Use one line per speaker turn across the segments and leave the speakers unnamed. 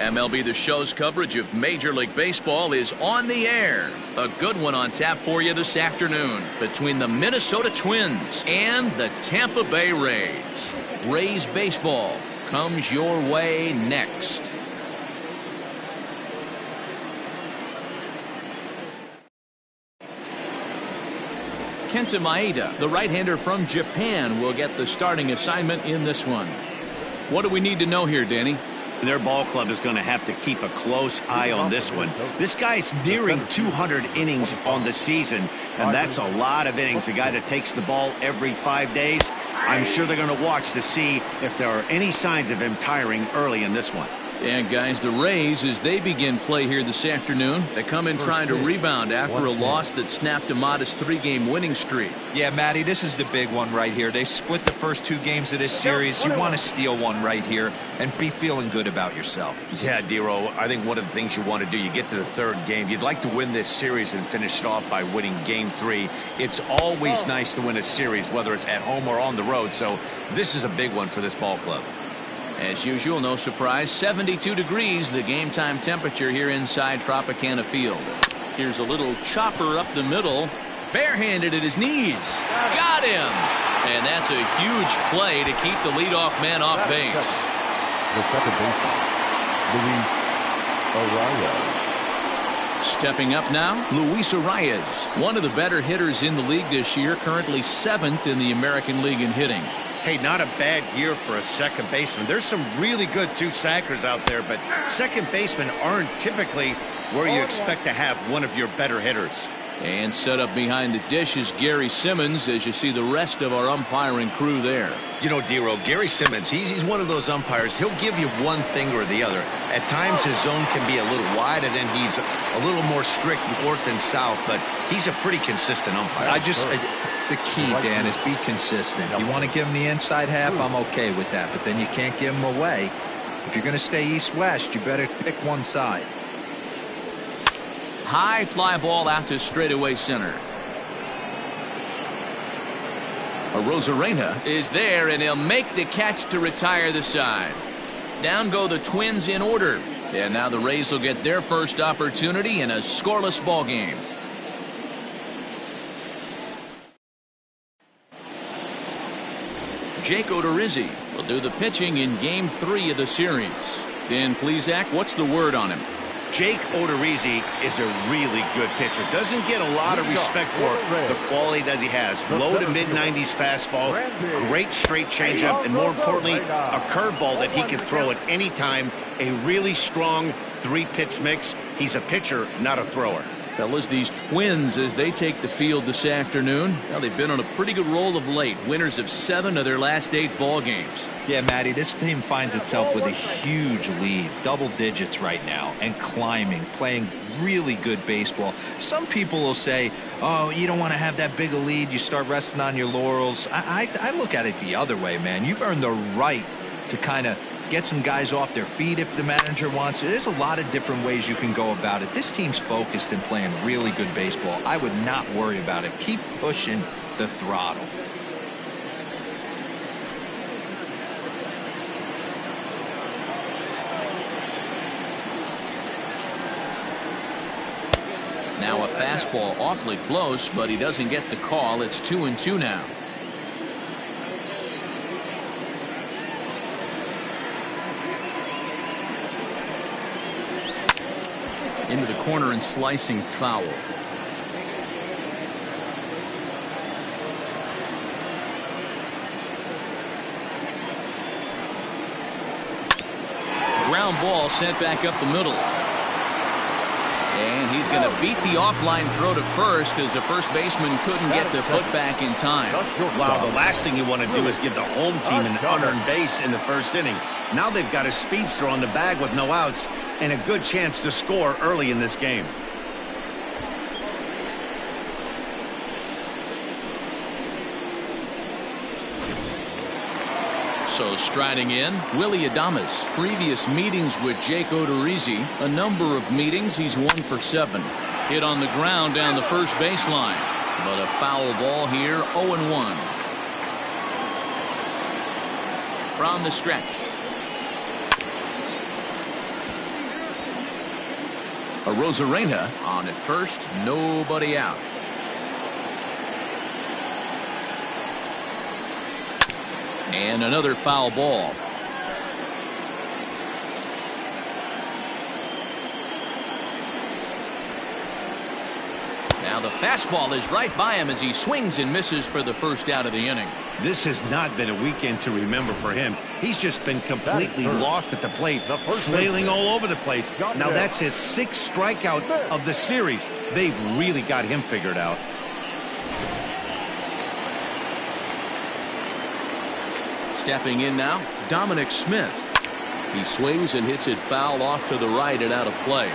MLB The Show's coverage of Major League Baseball is on the air. A good one on tap for you this afternoon between the Minnesota Twins and the Tampa Bay Rays. Rays baseball comes your way next. Kenta Maeda, the right-hander from Japan, will get the starting assignment in this one. What do we need to know here, Danny?
Their ball club is going to have to keep a close eye on this one. This guy's nearing 200 innings on the season, and that's a lot of innings. A guy that takes the ball every 5 days. I'm sure they're going to watch to see if there are any signs of him tiring early in this one.
And guys, the Rays, as they begin play here this afternoon, they come in trying to rebound after a loss that snapped a modest 3-game winning streak.
Yeah, Matty, this is the big one right here. They've split the first 2 games of this series. You want to steal one right here and be feeling good about yourself.
Yeah, Dero, I think one of the things you want to do, you get to the 3rd game, you'd like to win this series and finish it off by winning game 3. It's always nice to win a series, whether it's at home or on the road, so this is a big one for this ball club.
As usual, no surprise, 72 degrees, the game time temperature here inside Tropicana Field. Here's a little chopper up the middle, barehanded at his knees. Got him! And that's a huge play to keep the leadoff man off base.
The second baseman, Luis Arias.
Stepping up now, Luis Arias, one of the better hitters in the league this year, currently 7th in the American League in hitting.
Hey, not a bad year for a second baseman. There's some really good 2-sackers out there, but second basemen aren't typically where you expect to have one of your better hitters.
And set up behind the dish is Gary Simmons, as you see the rest of our umpiring crew there.
You know, Dero, Gary Simmons, he's one of those umpires. He'll give you one thing or the other. At times his zone can be a little wide, and then he's a little more strict north and south, but he's a pretty consistent umpire.
The key, Dan, is be consistent. You want to give him the inside half, I'm okay with that, but then you can't give him away. If you're going to stay east-west, you better pick one side.
High fly ball out to straightaway center. Arozarena is there, and he'll make the catch to retire the side. Down go the Twins in order, and now the Rays will get their first opportunity in a scoreless ball game. Jake Odorizzi will do the pitching in game 3 of the series. Dan Plesac, what's the word on him?
Jake Odorizzi is a really good pitcher. Doesn't get a lot of respect for the quality that he has. Low to mid-90s fastball, great straight changeup, and more importantly, a curveball that he can throw at any time. A really strong 3-pitch mix. He's a pitcher, not a thrower.
Fellas, these Twins, as they take the field this afternoon, well, they've been on a pretty good roll of late. Winners of 7 of their last 8 ball games.
Yeah, Matty, this team finds itself with a huge lead, double digits right now, and climbing, playing really good baseball. Some people will say, oh, you don't want to have that big a lead, you start resting on your laurels. I look at it the other way, man. You've earned the right to kind of get some guys off their feet if the manager wants to. There's a lot of different ways you can go about it. This team's focused and playing really good baseball. I would not worry about it. Keep pushing the throttle.
Now a fastball awfully close, but he doesn't get the call. It's 2-2 now. Into the corner and slicing foul. Ground ball sent back up the middle. And he's going to beat the offline throw to first, as the first baseman couldn't get the foot back in time.
Wow, the last thing you want to do is give the home team an unearned base in the first inning. Now they've got a speedster on the bag with no outs and a good chance to score early in this game.
So striding in, Willie Adames. Previous meetings with Jake Odorizzi, a number of meetings, he's 1 for 7. Hit on the ground down the first baseline, but a foul ball here, 0-1. From the stretch. Rosarena on at first, nobody out. And another foul ball. Now the fastball is right by him as he swings and misses for the first out of the inning.
This has not been a weekend to remember for him. He's just been completely lost at the plate, flailing all over the place. Now that's his 6th strikeout of the series. They've really got him figured out.
Stepping in now, Dominic Smith. He swings and hits it foul off to the right and out of play.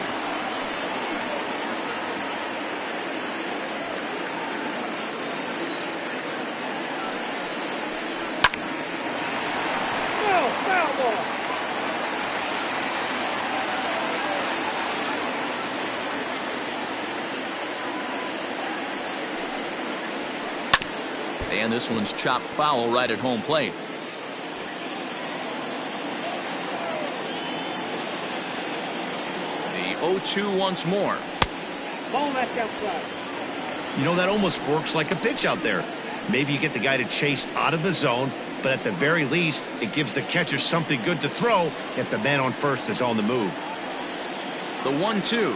And this one's chopped foul right at home plate. The 0-2 once more.
Ball that's outside.
You know, that almost works like a pitch out there. Maybe you get the guy to chase out of the zone, but at the very least, it gives the catcher something good to throw if the man on first is on the move.
The 1-2.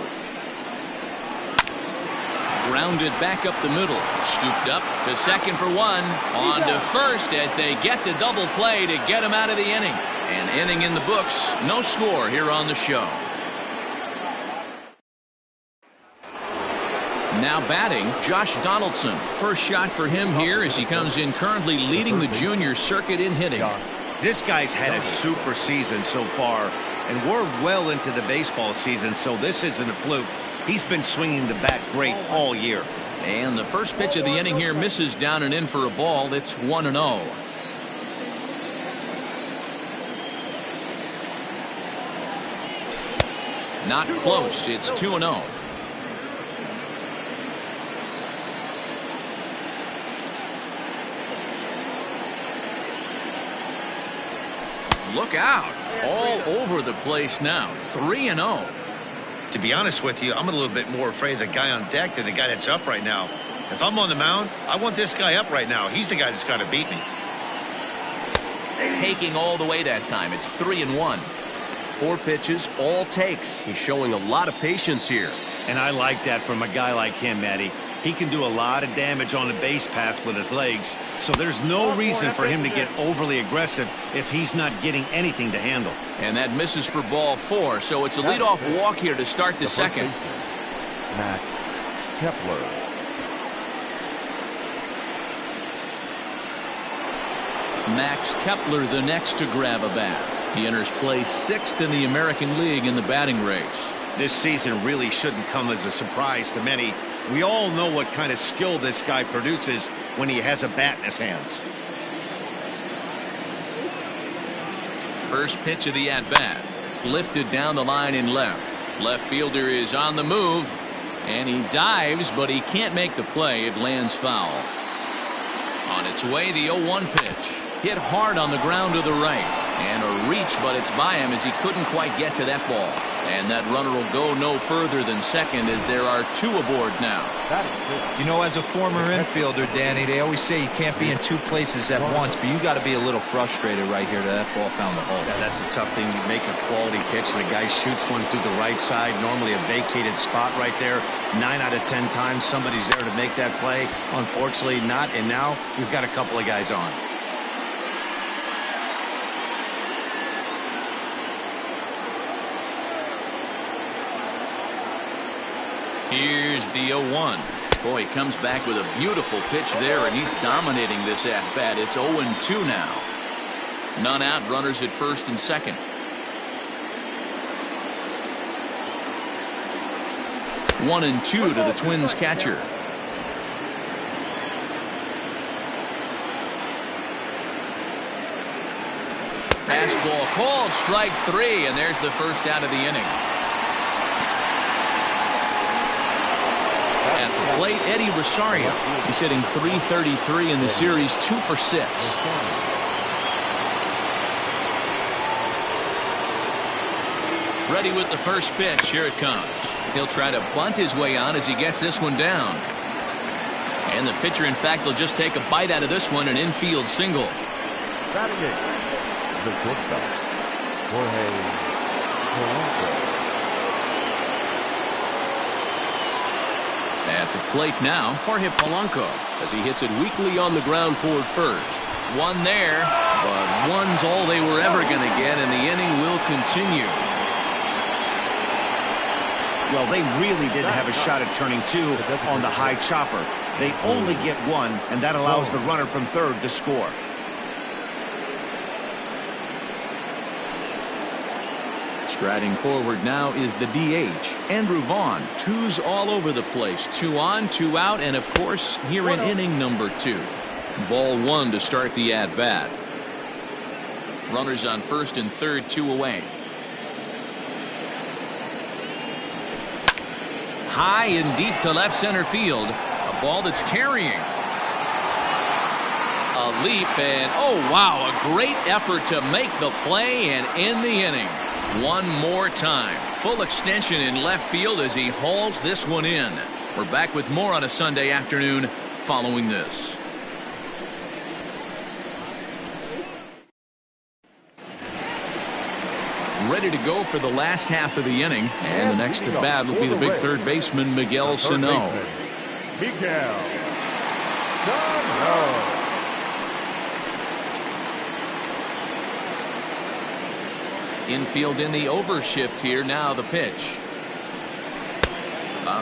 Grounded back up the middle. Scooped up to second for one. On to first as they get the double play to get him out of the inning. An inning in the books. No score here on the show. Now batting, Josh Donaldson. First shot for him here as he comes in currently leading the junior circuit in hitting.
This guy's had a super season so far, and we're well into the baseball season, so this isn't a fluke. He's been swinging the bat great all year.
And the first pitch of the inning here misses down and in for a ball. It's 1-0. Not close. It's 2-0. Look out. All over the place now. 3-0.
To be honest with you, I'm a little bit more afraid of the guy on deck than the guy that's up right now. If I'm on the mound, I want this guy up right now. He's the guy that's got to beat me.
Taking all the way that time. It's 3-1. 4 pitches, all takes. He's showing a lot of patience here.
And I like that from a guy like him, Matty. He can do a lot of damage on the base pass with his legs, so there's no reason for him to get overly aggressive if he's not getting anything to handle.
And that misses for ball 4, so it's a leadoff walk here to start the second.
Max Kepler.
Max Kepler the next to grab a bat. He enters play 6th in the American League in the batting race.
This season really shouldn't come as a surprise to many. We all know what kind of skill this guy produces when he has a bat in his hands.
First pitch of the at-bat. Lifted down the line in left. Left fielder is on the move. And he dives, but he can't make the play. It lands foul. On its way, the 0-1 pitch. Hit hard on the ground to the right. And a reach, but it's by him as he couldn't quite get to that ball. And that runner will go no further than second as there are 2 aboard now.
You know, as a former infielder, Danny, they always say you can't be in 2 places at once, but you got to be a little frustrated right here that that ball found the hole.
Yeah, that's a tough thing. You make a quality pitch and the guy shoots one through the right side, normally a vacated spot right there. 9 out of 10 times somebody's there to make that play. Unfortunately not, and now we've got a couple of guys on.
Here's the 0-1. Boy, he comes back with a beautiful pitch there, and he's dominating this at-bat. It's 0-2 now. None out, runners at first and second. One and 2 to the Twins catcher. Fastball called, strike 3, and there's the first out of the inning. At the plate, Eddie Rosario. He's hitting .333 in the series, 2 for 6. Ready with the first pitch. Here it comes. He'll try to bunt his way on as he gets this one down. And the pitcher, in fact, will just take a bite out of this one, an infield single.
Batting eighth, the shortstop, Jorge Polanco.
At the plate now, Jorge Polanco, as he hits it weakly on the ground toward first. One there, but one's all they were ever going to get, and the inning will continue.
Well, they really didn't have a shot at turning two on the high chopper. They only get one, and that allows the runner from third to score.
Striding forward now is the DH, Andrew Vaughn. Twos all over the place. 2 on, 2 out, and of course, here in inning number 2. Ball 1 to start the at-bat. Runners on first and third, 2 away. High and deep to left center field. A ball that's carrying. A leap, and oh wow, a great effort to make the play and end the inning. One more time. Full extension in left field as he hauls this one in. We're back with more on a Sunday afternoon following this. Ready to go for the last half of the inning, and the next to bat will be the big third baseman, Miguel Sano.
Miguel Sano.
Infield in the overshift here. Now the pitch.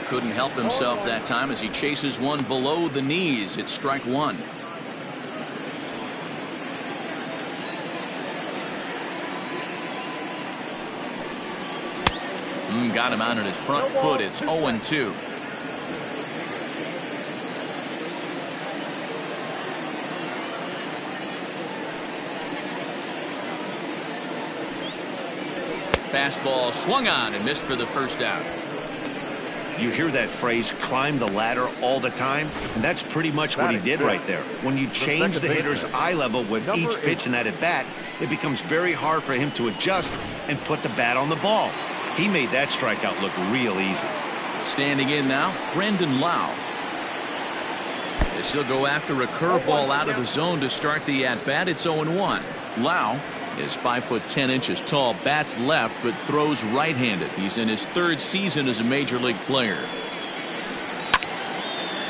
Couldn't help himself that time as he chases one below the knees. It's strike 1. Got him out on his front foot. It's 0-2. Fastball swung on and missed for the first out.
You hear that phrase, climb the ladder, all the time, and that's pretty much what he did right there. When you change the hitter's eye level with each pitch in that at bat, it becomes very hard for him to adjust and put the bat on the ball. He made that strikeout look real easy.
Standing in now, Brandon Lau. As he'll go after a curveball out of the zone to start the at-bat. It's 0-1. Lau is 5'10" tall, bats left, but throws right-handed. He's in his 3rd season as a major league player.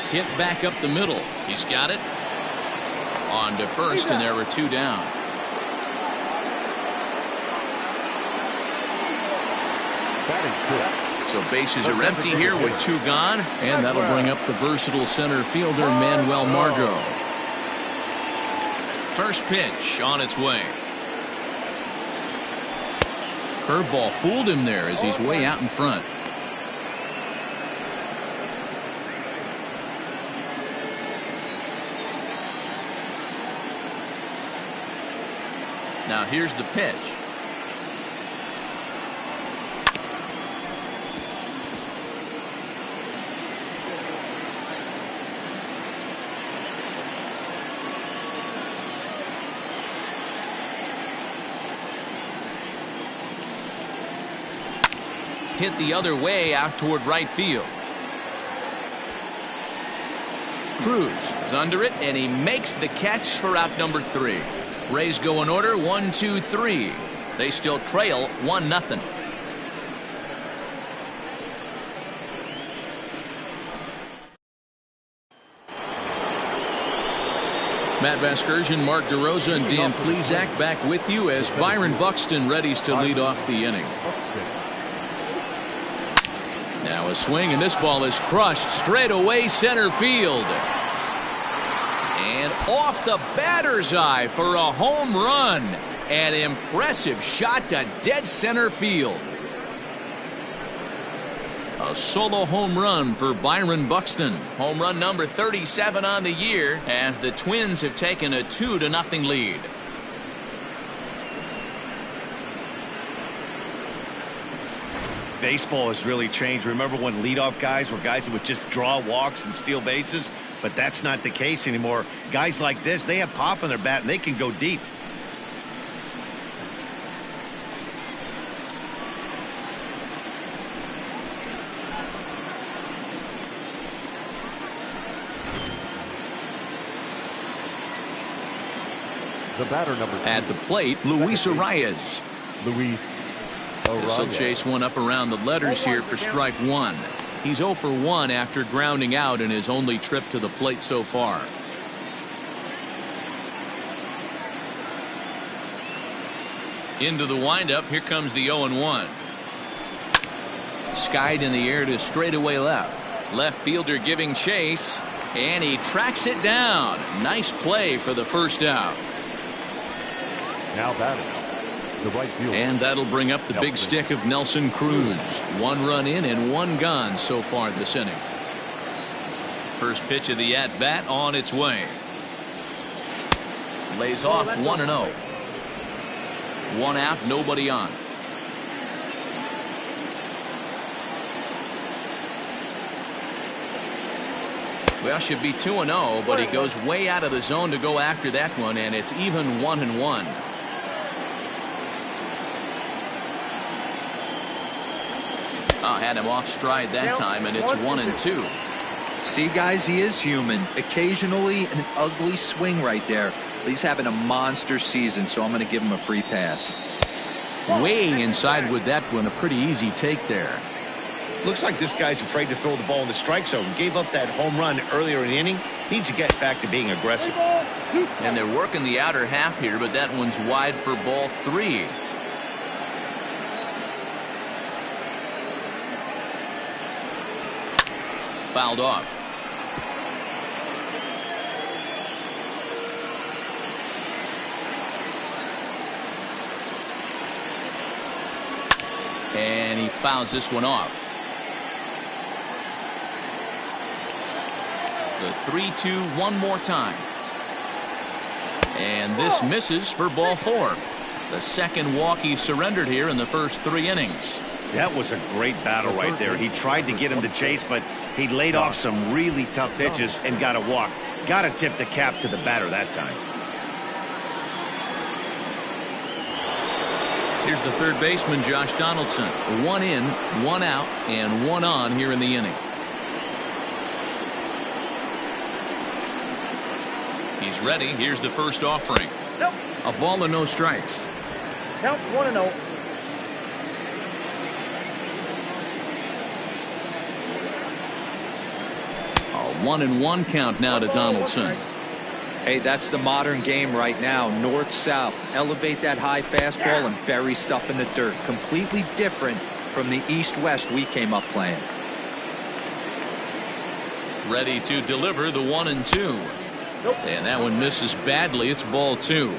Hit back up the middle. He's got it. On to first, and there are 2 down. So bases are empty here with 2 gone, and that'll bring up the versatile center fielder Manuel Margot. First pitch on its way. Curveball fooled him there as he's way out in front. Now here's the pitch. Hit the other way out toward right field. Cruz is under it, and he makes the catch for out number 3. Rays go in order 1, 2, 3. They still trail 1-0. Matt Vasgersian, Mark DeRosa, and Dan Plesac back with you as Byron Buxton readies to lead off the inning. Now a swing, and this ball is crushed straight away center field. And off the batter's eye for a home run. An impressive shot to dead center field. A solo home run for Byron Buxton. Home run number 37 on the year as the Twins have taken a 2-0 lead.
Baseball has really changed. Remember when leadoff guys were guys that would just draw walks and steal bases? But that's not the case anymore. Guys like this, they have pop in their bat and they can go deep.
The batter number 2.
At the plate, Luis Arias.
Luis
This will
Arias.
chase one up around the letters here for strike one. He's 0 for 1 after grounding out in his only trip to the plate so far. Into the windup. Here comes the 0-1. Skied in the air to straightaway left. Left fielder giving chase, and he tracks it down. Nice play for the first out.
Now batting, the right fielder.
And that'll bring up the big stick of Nelson Cruz. 1 run in and 1 gone so far this inning. First pitch of the at-bat on its way. Lays off 1-0. 1 out, nobody on. Well, should be 2-0, but he goes way out of the zone to go after that one, and it's even 1-1. Had him off stride that time, and it's 1-2.
See, guys, he is human. Occasionally an ugly swing right there, but he's having a monster season, so I'm going to give him a free pass.
Way inside with that one, a pretty easy take there.
Looks like this guy's afraid to throw the ball in the strike zone. Gave up that home run earlier in the inning. Needs to get back to being aggressive.
And they're working the outer half here, but that one's wide for ball 3. Fouled off. And he fouls this one off. The 3-2 one more time. And this misses for ball 4. The second walk he surrendered here in the first 3 innings.
That was a great battle right there. He tried to get him to chase, but he laid off some really tough pitches and got a walk. Got to tip the cap to the batter that time.
Here's the third baseman, Josh Donaldson. 1 in, 1 out, and 1 on here in the inning. He's ready. Here's the first offering.
Nope.
A ball and no strikes.
Count 1-0.
A 1-1 count now to Donaldson.
Hey, that's the modern game right now. North-south. Elevate that high fastball and bury stuff in the dirt. Completely different from the east-west we came up playing.
Ready to deliver the 1-2. And that one misses badly. It's ball 2.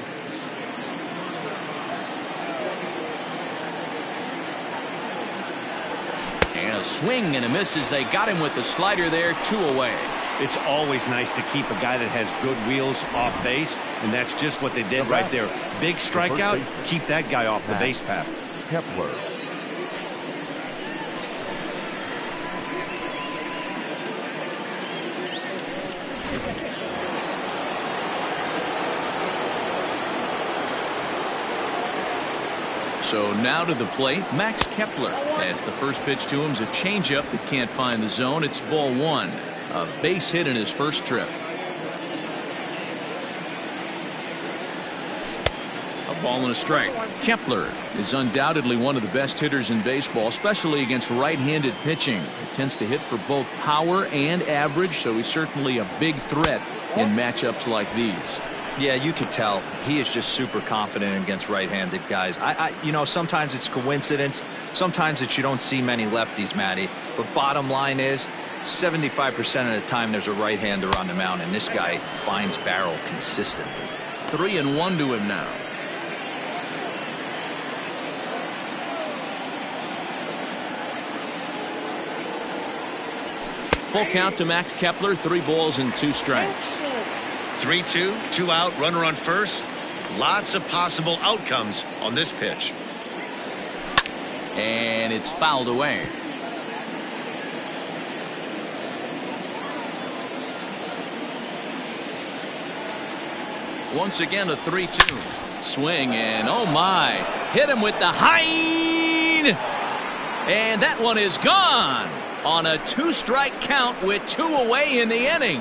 And a swing and a miss as they got him with the slider there. 2 away.
It's always nice to keep a guy that has good wheels off base, and that's just what they did right there. Big strikeout, keep that guy off the base path.
Kepler.
So now to the plate, Max Kepler. As the first pitch to him is a changeup that can't find the zone. It's ball 1. A base hit in his first trip. A ball and a strike. Kepler is undoubtedly one of the best hitters in baseball, especially against right-handed pitching. He tends to hit for both power and average, so he's certainly a big threat in matchups like these.
Yeah, you could tell he is just super confident against right-handed guys. You know, sometimes it's coincidence. Sometimes it's you don't see many lefties, Matty. But bottom line is, 75% of the time there's a right-hander on the mound, and this guy finds barrel consistently.
3-1 to him now. Full count to Max Kepler. 3 balls and 2 strikes.
3-2, 2 out, runner on first. Lots of possible outcomes on this pitch.
And it's fouled away. Once again a 3-2 swing, and oh my, hit him with the Hein, and that one is gone on a 2-strike count with 2 away in the inning.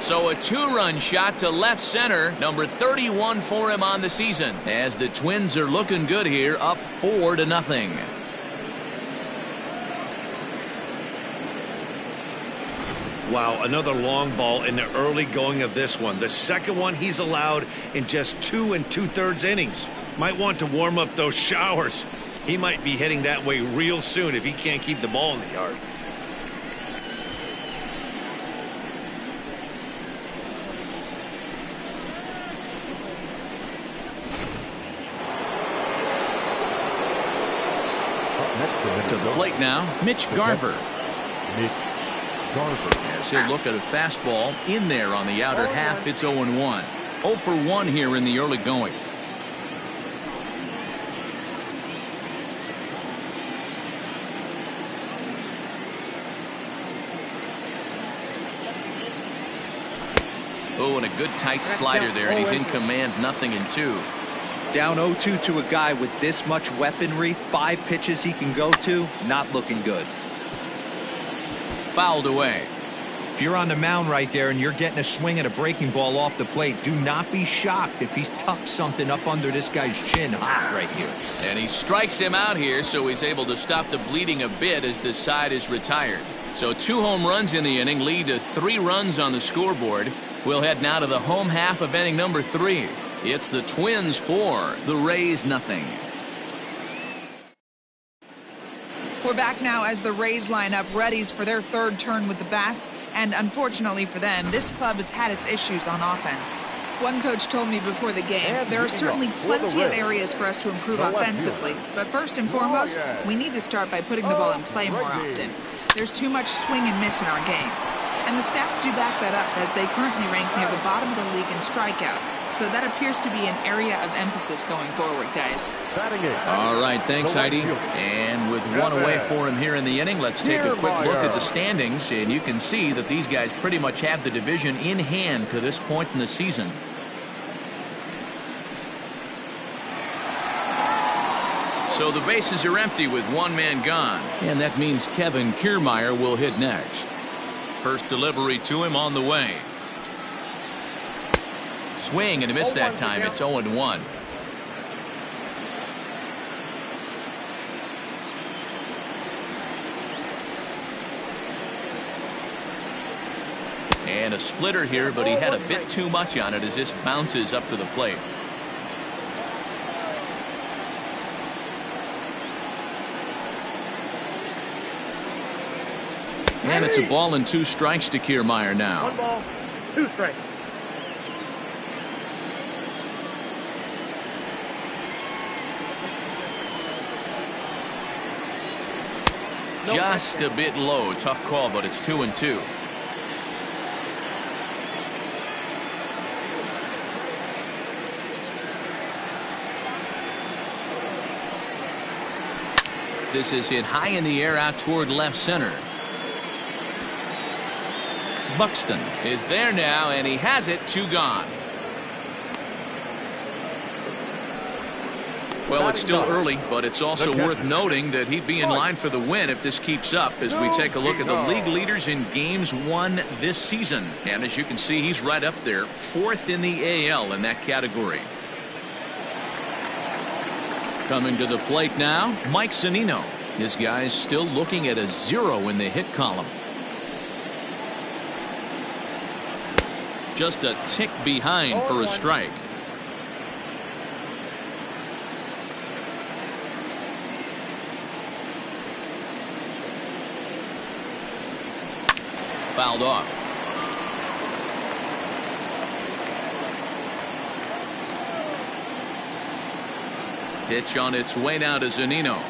So a 2-run shot to left center, number 31 for him on the season, as the Twins are looking good here, up 4-0.
Wow, another long ball in the early going of this one. The second one he's allowed in just 2 2/3 innings. Might want to warm up those showers. He might be heading that way real soon if he can't keep the ball in the yard.
To the plate now, Mitch Garver. As he'll look at a fastball in there on the outer half, it's 0-1. 0 for 1 here in the early going. Oh, and a good tight slider there, and he's in command, 0-2.
Down 0-2 to a guy with this much weaponry, 5 pitches he can go to, not looking good.
Fouled away.
If you're on the mound right there and you're getting a swing at a breaking ball off the plate, do not be shocked if he's tucked something up under this guy's chin hot right here.
And he strikes him out here, so he's able to stop the bleeding a bit as this side is retired. So 2 home runs in the inning lead to 3 runs on the scoreboard. We'll head now to the home half of inning number 3. It's the Twins 4, the Rays 0.
We're back now as the Rays line up readies for their 3rd turn with the bats, and unfortunately for them, this club has had its issues on offense. One coach told me before the game, there are certainly plenty of areas for us to improve offensively, but first and foremost, we need to start by putting the ball in play more often. There's too much swing and miss in our game. And the stats do back that up, as they currently rank near the bottom of the league in strikeouts. So that appears to be an area of emphasis going forward, guys.
All right, thanks, Heidi. And with 1 away for him here in the inning, let's take a quick look at the standings. And you can see that these guys pretty much have the division in hand to this point in the season. So the bases are empty with 1 man gone. And that means Kevin Kiermaier will hit next. First delivery to him on the way. Swing and a miss that time. It's 0-1. And a splitter here, but he had a bit too much on it as this bounces up to the plate. And it's a ball and 2 strikes to Kiermaier now.
1 ball, 2 strikes.
Just a bit low. Tough call, but it's 2-2. This is hit high in the air out toward left center. Buxton is there now, and he has it. 2 gone. Well, it's still early, but it's also worth noting that he'd be in line for the win if this keeps up as we take a look at the league leaders in games won this season. And as you can see, he's right up there, 4th in the AL in that category. Coming to the plate now, Mike Zunino. This guy's still looking at a 0 in the hit column. Just a tick behind for a strike. Fouled off. Pitch on its way now to Zunino.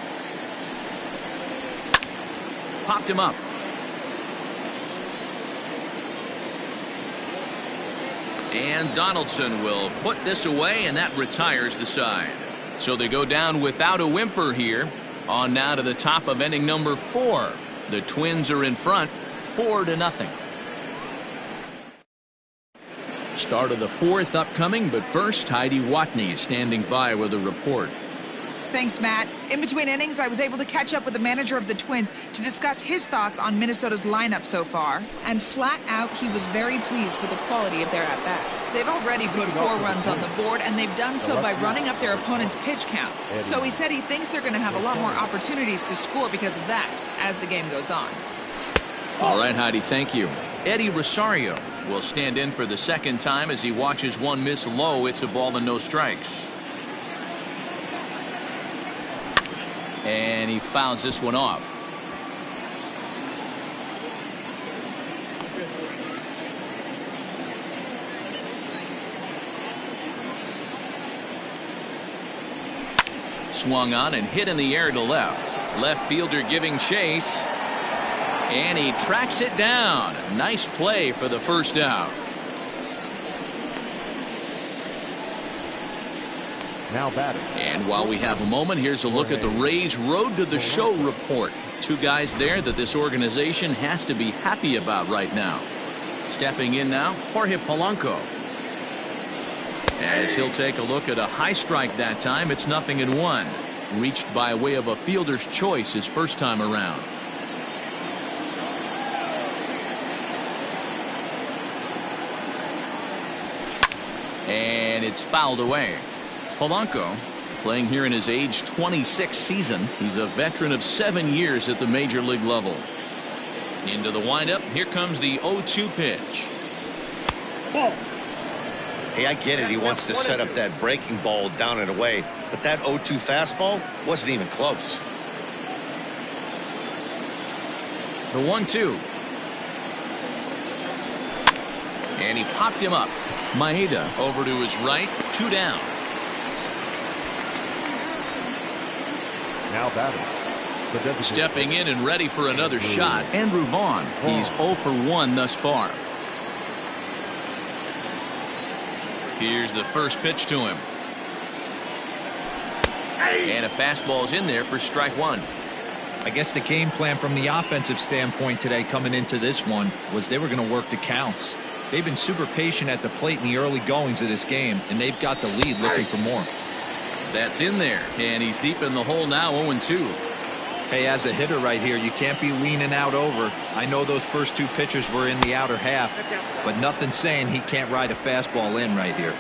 Popped him up. And Donaldson will put this away, and that retires the side. So they go down without a whimper here. On now to the top of inning number 4. The Twins are in front, 4-0. Start of the 4th upcoming, but first Heidi Watney standing by with a report.
Thanks, Matt. In between innings, I was able to catch up with the manager of the Twins to discuss his thoughts on Minnesota's lineup so far. And flat out, he was very pleased with the quality of their at-bats. They've already put 4 runs on the board, and they've done so by running up their opponent's pitch count. So he said he thinks they're going to have a lot more opportunities to score because of that as the game goes on.
All right, Heidi, thank you. Eddie Rosario will stand in for the second time as he watches one miss low. It's a ball and no strikes. And he fouls this one off. Swung on and hit in the air to left. Left fielder giving chase. And he tracks it down. Nice play for the first out.
Now batting.
And while we have a moment, here's a look at the Rays' Road to the Show report. 2 guys there that this organization has to be happy about right now. Stepping in now, Jorge Polanco. As he'll take a look at a high strike that time, it's 0-1. Reached by way of a fielder's choice his first time around. And it's fouled away. Polanco playing here in his age 26 season. He's a veteran of 7 years at the major league level. Into the windup. Here comes the 0-2 pitch.
Hey, I get it. He wants to set up that breaking ball down and away, but that 0-2 fastball wasn't even close.
The 1-2. And he popped him up. Maeda over to his right. 2 down.
Now batting.
Stepping in and ready for another shot, Andrew Vaughn. He's 0 for 1 thus far. Here's the first pitch to him. And a fastball's in there for strike 1.
I guess the game plan from the offensive standpoint today coming into this one was they were going to work the counts. They've been super patient at the plate in the early goings of this game, and they've got the lead looking for more.
That's in there, and he's deep in the hole now. 0-2.
Hey, as a hitter right here, you can't be leaning out over. I know those first 2 pitches were in the outer half, but nothing saying he can't ride a fastball in right here.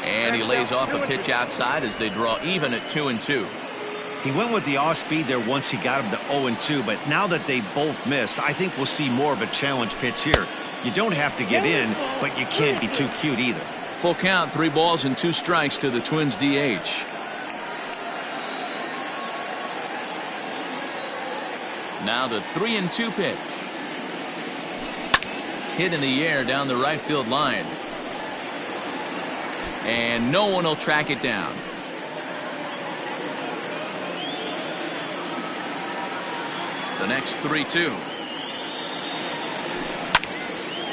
And he lays off a pitch outside as they draw even at 2-2.
He went with the off speed there once he got him to 0-2, but now that they both missed, I think we'll see more of a challenge pitch here. You don't have to get in, but you can't be too cute either.
Full count, 3 balls and 2 strikes to the Twins DH. Now the 3-2 pitch. Hit in the air down the right field line. And no one will track it down. The next 3-2.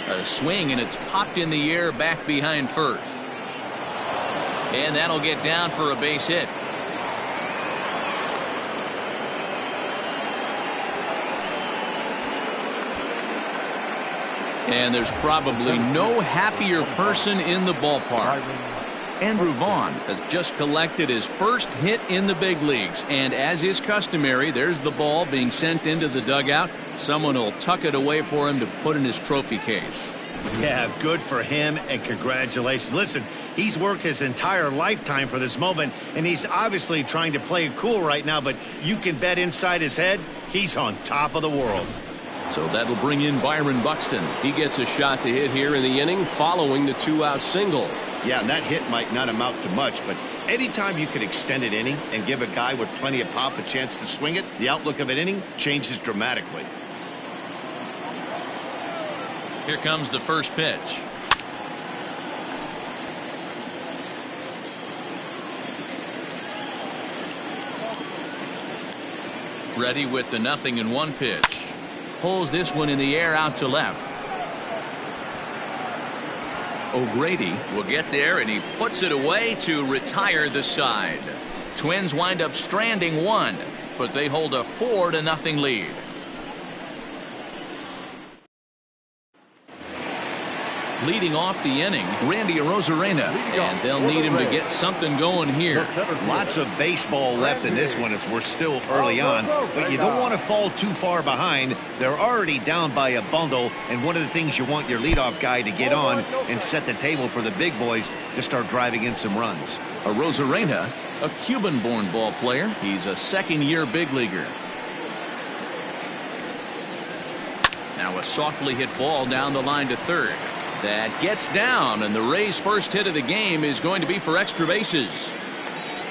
A swing, and it's popped in the air back behind first. And that'll get down for a base hit. And there's probably no happier person in the ballpark. Andrew Vaughn has just collected his first hit in the big leagues, and as is customary, there's the ball being sent into the dugout. Someone will tuck it away for him to put in his trophy case.
Yeah, good for him, and congratulations. Listen, he's worked his entire lifetime for this moment, and he's obviously trying to play it cool right now, but you can bet inside his head, he's on top of the world.
So that'll bring in Byron Buxton. He gets a shot to hit here in the inning following the 2-out single.
Yeah, and that hit might not amount to much, but anytime you can extend an inning and give a guy with plenty of pop a chance to swing it, the outlook of an inning changes dramatically.
Here comes the first pitch. Ready with the 0-1 pitch. Pulls this one in the air out to left. O'Grady will get there, and he puts it away to retire the side. Twins wind up stranding 1, but they hold a 4-0 lead. Leading off the inning, Randy Arozarena, and they'll need him to get something going here.
Lots of baseball left in this one as we're still early on, but you don't want to fall too far behind. They're already down by a bundle, and one of the things you want your leadoff guy to get on and set the table for the big boys to start driving in some runs.
Arozarena, a Cuban-born ball player. He's a second-year big leaguer. Now a softly hit ball down the line to third. That gets down, and the Rays' first hit of the game is going to be for extra bases.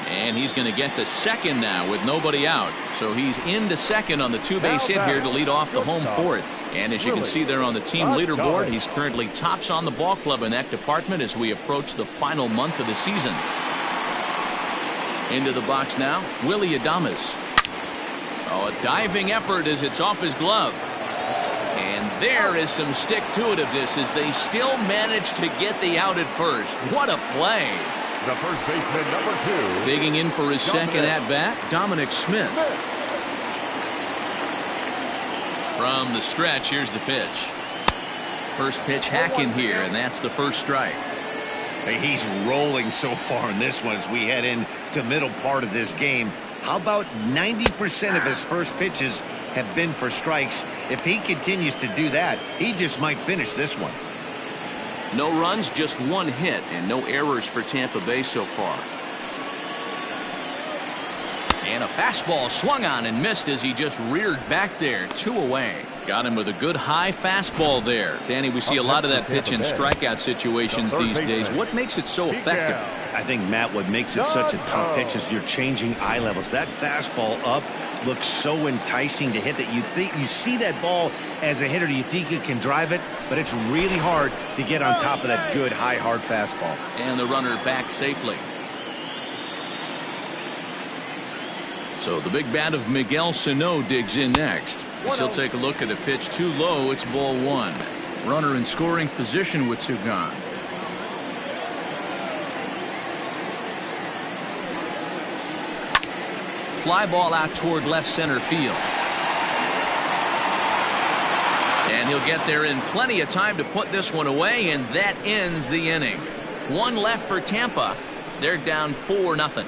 And he's going to get to second now with nobody out. So he's into second on the two-base hit here to lead off the home fourth. And as you can see there on the team leaderboard, he's currently tops on the ball club in that department as we approach the final month of the season. Into the box now, Willie Adames. Oh, a diving effort as it's off his glove. And there is some stick-to-itiveness as they still manage to get the out at first. What a play.
The first baseman, number 2.
Digging in for his second at-bat, Dominic Smith. From the stretch, here's the pitch. First pitch hacking here, and that's the first strike.
Hey, he's rolling so far in this one as we head into middle part of this game. How about 90% of his first pitches have been for strikes? If he continues to do that, he just might finish this one.
No runs, just one hit, and no errors for Tampa Bay so far. And a fastball swung on and missed as he just reared back there. 2 away. Got him with a good high fastball there. Danny, we see a lot of that pitch in strikeout situations these days. What makes it so effective?
I think, Matt, what makes it such a tough pitch is you're changing eye levels. That fastball up looks so enticing to hit that you think you see that ball as a hitter. You think you can drive it, but it's really hard to get on top of that good high hard fastball.
And the runner back safely. So the big bat of Miguel Sano digs in next. As he'll take a look at a pitch too low. It's ball 1. Runner in scoring position with 2 gone. Fly ball out toward left center field. And he'll get there in plenty of time to put this one away, and that ends the inning. 1 left for Tampa. They're down 4-0.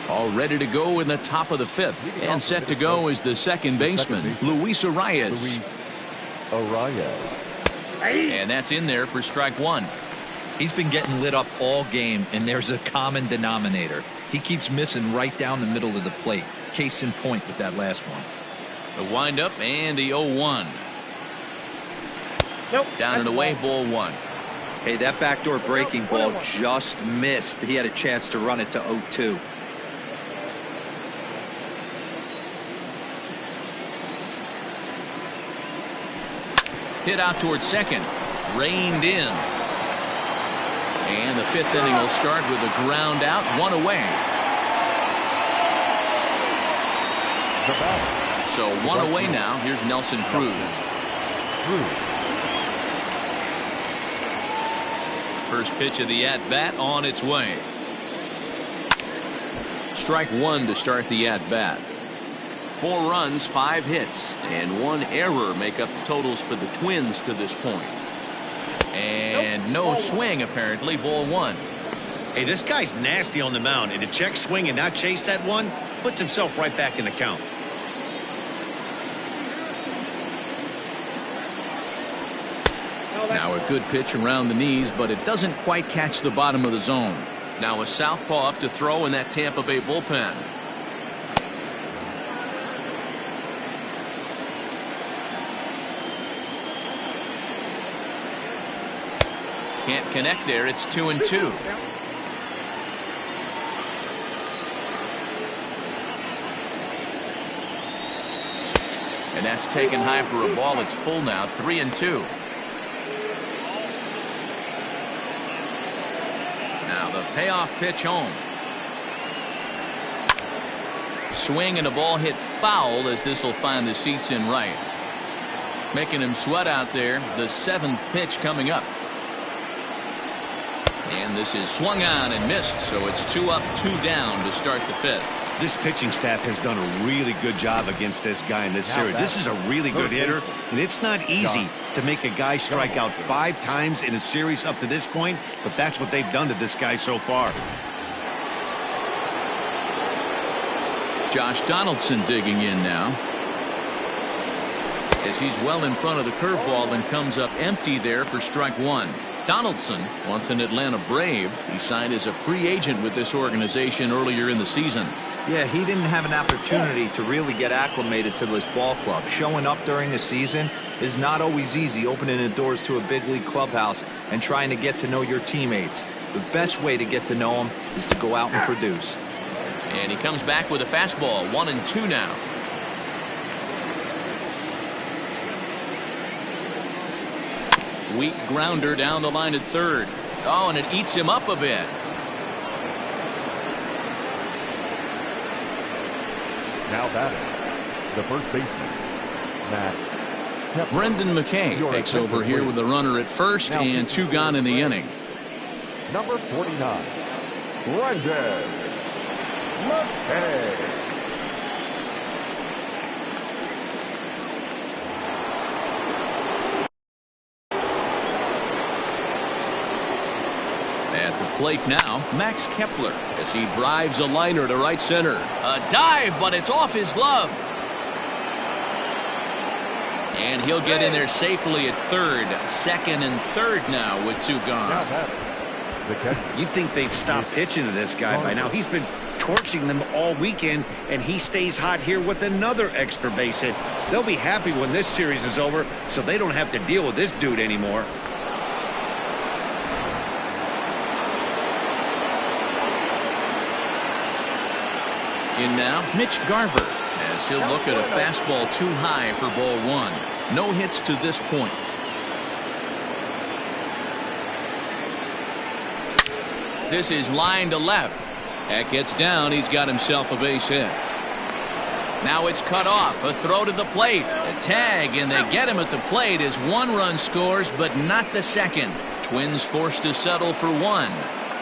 All ready to go in the top of the 5th, and set to go is the second baseman, Luis Arias. And that's in there for strike 1.
He's been getting lit up all game, and there's a common denominator. He keeps missing right down the middle of the plate. Case in point with that last one.
The windup and the 0-1.
Nope.
Down and away, ball 1.
Hey, that backdoor breaking ball just missed. He had a chance to run it to 0-2.
Hit out towards second. Reined in. And the 5th inning will start with a ground out, 1 away. So 1 away now. Here's Nelson Cruz. First pitch of the at-bat on its way. Strike 1 to start the at-bat. 4 runs, 5 hits, and 1 error make up the totals for the Twins to this point. And no swing, apparently, ball 1.
Hey, this guy's nasty on the mound, and to check swing and not chase that one puts himself right back in the count.
Now a good pitch around the knees, but it doesn't quite catch the bottom of the zone. Now a southpaw up to throw in that Tampa Bay bullpen. Can't connect there. It's 2-2. And that's taken high for a ball. It's full now. 3-2. Now the payoff pitch home. Swing and a ball hit foul as this will find the seats in right. Making him sweat out there. The 7th pitch coming up. And this is swung on and missed, so it's 2 up, 2 down to start the 5th.
This pitching staff has done a really good job against this guy in this series. This is a really good hitter, and it's not easy to make a guy strike out 5 times in a series up to this point, but that's what they've done to this guy so far.
Josh Donaldson digging in now, as he's well in front of the curveball and comes up empty there for strike 1. Donaldson, once an Atlanta Brave, he signed as a free agent with this organization earlier in the season.
Yeah, he didn't have an opportunity to really get acclimated to this ball club. Showing up during the season is not always easy, opening the doors to a big league clubhouse and trying to get to know your teammates. The best way to get to know them is to go out and produce.
And he comes back with a fastball, 1-2 now. Weak grounder down the line at third. Oh, and it eats him up a bit.
Now batting, the first baseman, Matt.
Brendan McKay takes over here with a runner at first and 2 gone in the inning.
Number 49, Brendan McKay.
At the plate now, Max Kepler, as he drives a liner to right center. A dive, but it's off his glove. And he'll get in there safely at third. Second and third now with 2 gone.
You'd think they'd stop pitching to this guy by now. He's been torching them all weekend, and he stays hot here with another extra base hit. They'll be happy when this series is over, so they don't have to deal with this dude anymore.
In now, Mitch Garver, as he'll look at a fastball too high for ball 1. No hits to this point. This is line to left. That gets down. He's got himself a base hit. Now it's cut off. A throw to the plate. A tag, and they get him at the plate as 1 run scores, but not the second. Twins forced to settle for 1.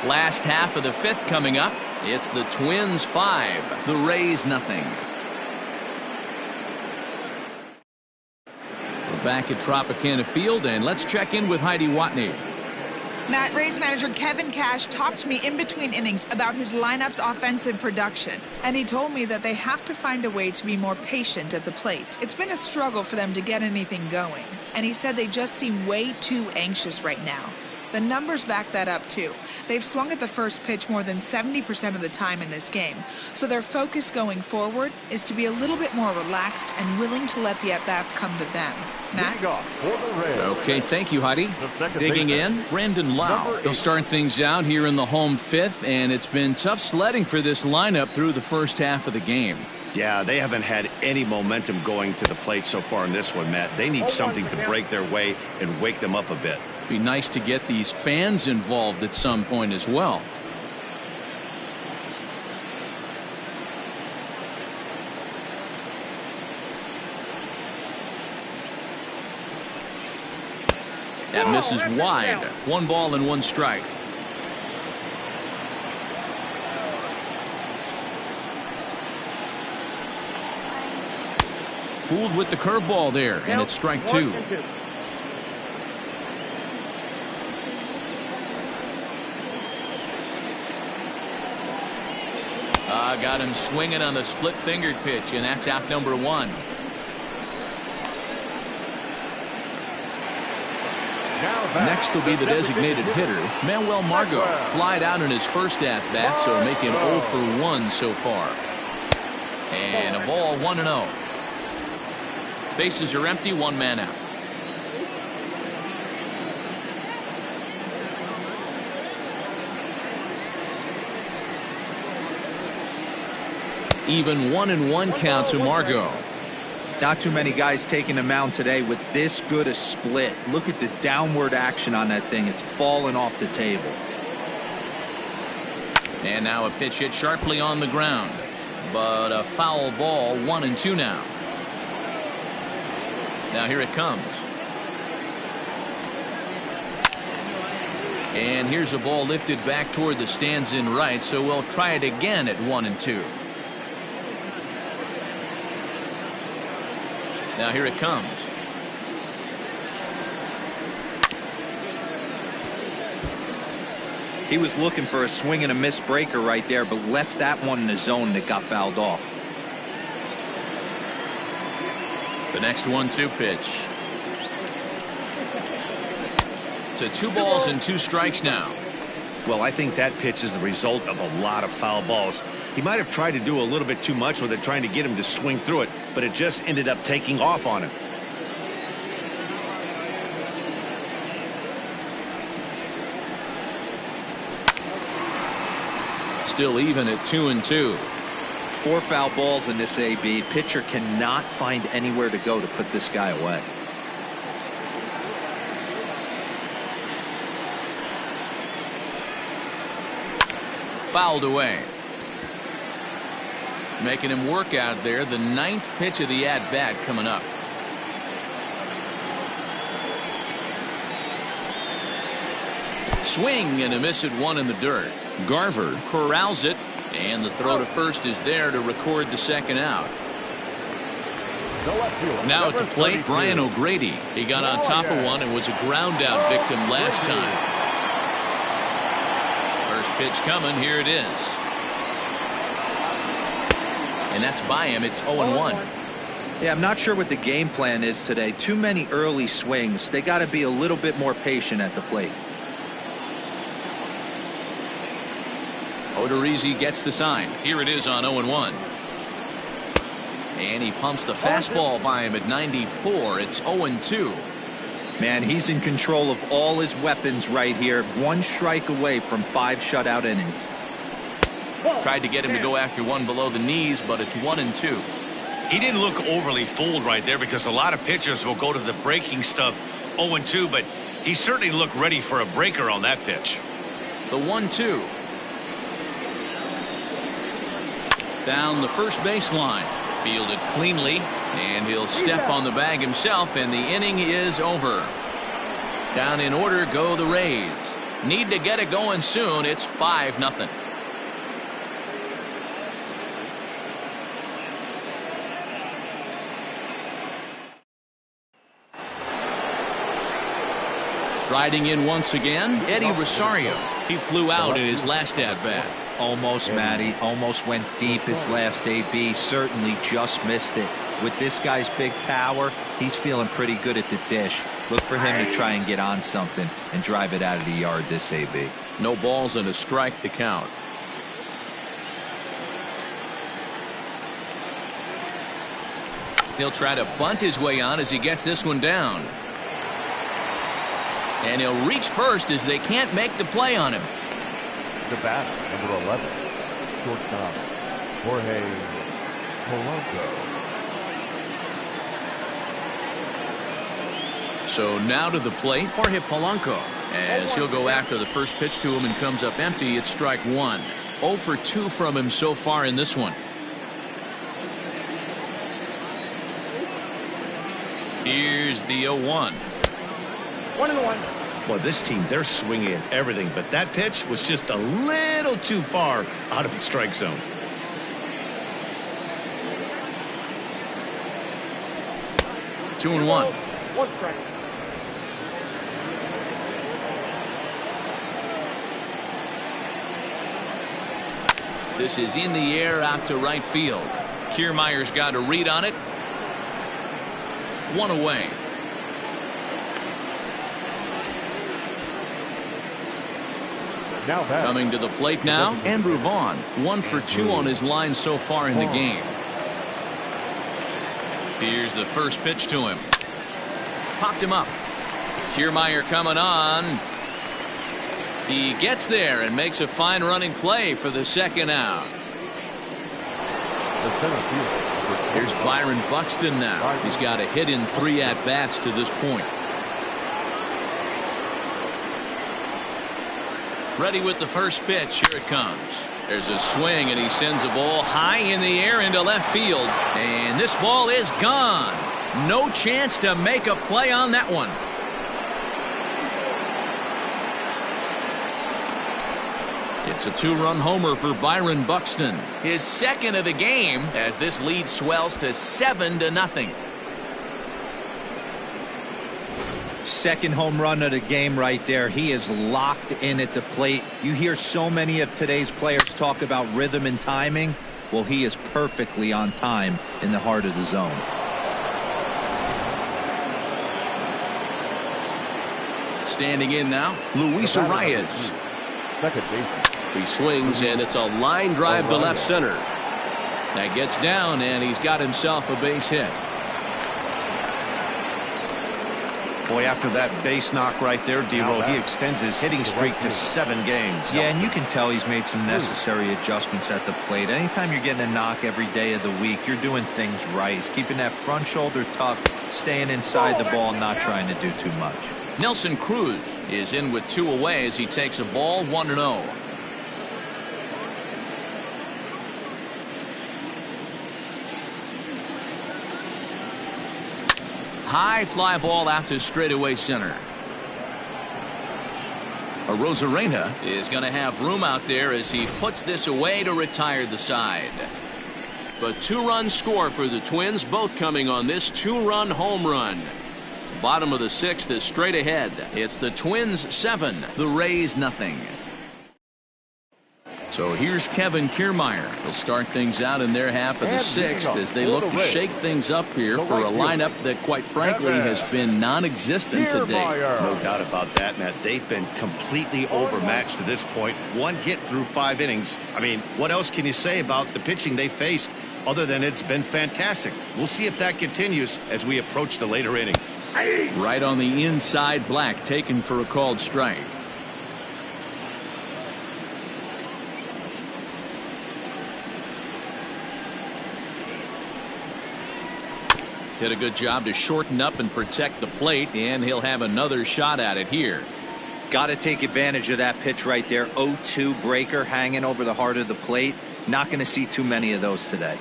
Last half of the 5th coming up. It's the Twins 5, the Rays nothing. We're back at Tropicana Field, and let's check in with Heidi Watney.
Matt, Rays manager Kevin Cash talked to me in between innings about his lineup's offensive production, and he told me that they have to find a way to be more patient at the plate. It's been a struggle for them to get anything going, and he said they just seem way too anxious right now. The numbers back that up, too. They've swung at the first pitch more than 70% of the time in this game, so their focus going forward is to be a little bit more relaxed and willing to let the at-bats come to them. Matt?
Okay, thank you, Heidi. Digging in, Brandon Lau. He'll start things out here in the home 5th, and it's been tough sledding for this lineup through the first half of the game.
Yeah, they haven't had any momentum going to the plate so far in this one, Matt. They need something to break their way and wake them up a bit.
Be nice to get these fans involved at some point as well. That misses wide. 1 ball and 1 strike. Fooled with the curveball there, and it's strike 2. Got him swinging on the split-fingered pitch, and that's out number 1. Next will be the designated hitter, Manuel Margot. Flied out in his first at-bat, so making 0 for 1 so far. And a ball, 1-0. Bases are empty, 1 man out. Even 1-1 count to Margot.
Not too many guys taking the mound today with this good a split. Look at the downward action on that thing. It's falling off the table.
And now a pitch hit sharply on the ground, but a foul ball. 1-2 now. Now here it comes. And here's a ball lifted back toward the stands in right, so we'll try it again at 1-2. Now here it comes.
He was looking for a swing and a miss breaker right there, but left that one in the zone that got fouled off.
The next 1-2 pitch. To 2 balls and 2 strikes now.
Well, I think that pitch is the result of a lot of foul balls. He might have tried to do a little bit too much with it, trying to get him to swing through it, but it just ended up taking off on him.
Still even at 2-2.
4 foul balls in this AB. Pitcher cannot find anywhere to go to put this guy away.
Fouled away. Making him work out there. The 9th pitch of the at-bat coming up. Swing and a miss at 1 in the dirt. Garver corrals it, and the throw to first is there to record the second out. Now at the plate, Brian O'Grady. He got on top of one and was a ground out victim last time. First pitch coming, here it is. And that's by him. It's 0-1.
Yeah, I'm not sure what the game plan is today. Too many early swings. They got to be a little bit more patient at the plate.
Odorizzi gets the sign. Here it is on 0-1. And he pumps the fastball by him at 94. It's 0-2.
Man, he's in control of all his weapons right here. 1 strike away from 5 shutout innings.
Tried to get him to go after one below the knees, but it's 1-2.
He didn't look overly fooled right there, because a lot of pitchers will go to the breaking stuff 0-2, but he certainly looked ready for a breaker on that pitch.
The 1-2. Down the first baseline. Fielded cleanly, and he'll step on the bag himself, and the inning is over. Down in order go the Rays. Need to get it going soon. It's 5-0. Striding in once again, Eddie Rosario. He flew out in his last at-bat.
Almost, Matty. Almost went deep his last AB. Certainly just missed it. With this guy's big power, he's feeling pretty good at the dish. Look for him to try and get on something and drive it out of the yard this AB.
No balls and a strike to count. He'll try to bunt his way on as he gets this one down. And he'll reach first as they can't make the play on him.
The batter, number 11, shortstop, Jorge Polanco.
So now to the plate, Jorge Polanco, as he'll go after the first pitch to him and comes up empty. It's strike 1. 0 for 2 from him so far in this one. Here's the 0-1.
1-1.
Well, this team, they're swinging at everything, but that pitch was just a little too far out of the strike zone.
Two and one.
1 strike.
This is in the air out to right field. Kiermaier's got a read on it. 1 away.
Now back.
Coming to the plate now, Andrew Vaughn. 1 for 2 on his line so far in the game. Here's the first pitch to him. Popped him up. Kiermaier coming on. He gets there and makes a fine running play for the second out.
The center fielder.
Here's Byron Buxton now. He's got a hit in 3 at-bats to this point. Ready with the first pitch. Here it comes. There's a swing, and he sends a ball high in the air into left field. And this ball is gone. No chance to make a play on that one. It's a 2-run homer for Byron Buxton. His second of the game as this lead swells to 7-0.
Second home run of the game right there. He is locked in at the plate. You hear so many of today's players talk about rhythm and timing. Well, he is perfectly on time in the heart of the zone.
Standing in now, Luis Arias.
Second base.
He swings, and it's a line drive to left center. That gets down, and he's got himself a base hit.
Boy, after that base knock right there, D-Roll, he extends his hitting streak to 7 games.
Yeah, and you can tell he's made some necessary adjustments at the plate. Anytime you're getting a knock every day of the week, you're doing things right. He's keeping that front shoulder tucked, staying inside the ball, not trying to do too much.
Nelson Cruz is in with 2 away as he takes a ball 1-0. High fly ball out to straightaway center. Arozarena is going to have room out there as he puts this away to retire the side. But 2-run score for the Twins, both coming on this 2-run home run. Bottom of the 6th is straight ahead. It's the Twins 7, the Rays nothing. So here's Kevin Kiermaier. He'll start things out in their half of the 6th as they look to shake things up here for a lineup that, quite frankly, has been non-existent today.
No doubt about that, Matt. They've been completely overmatched to this point. 1 hit through 5 innings. I mean, what else can you say about the pitching they faced other than it's been fantastic? We'll see if that continues as we approach the later inning.
Right on the inside, Black taken for a called strike. Did a good job to shorten up and protect the plate, and he'll have another shot at it here.
Got to take advantage of that pitch right there. 0-2 breaker hanging over the heart of the plate. Not going to see too many of those today.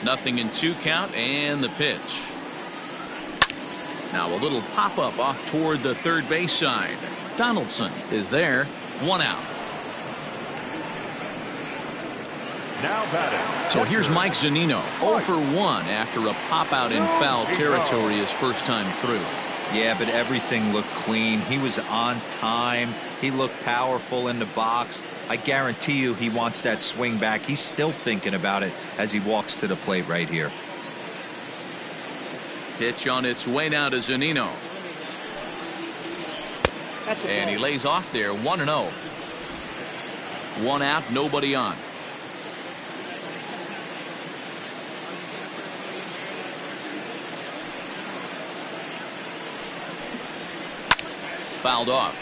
Nothing in 2 count, and the pitch. Now a little pop-up off toward the third base side. Donaldson is there. 1 out.
Now batting.
So here's Mike Zunino, 0 for 1 after a pop-out in foul territory his first time through.
Yeah, but everything looked clean. He was on time. He looked powerful in the box. I guarantee you he wants that swing back. He's still thinking about it as he walks to the plate right here.
Pitch on its way now to Zunino. And he lays off there, 1-0. 1 out, nobody on. Fouled off.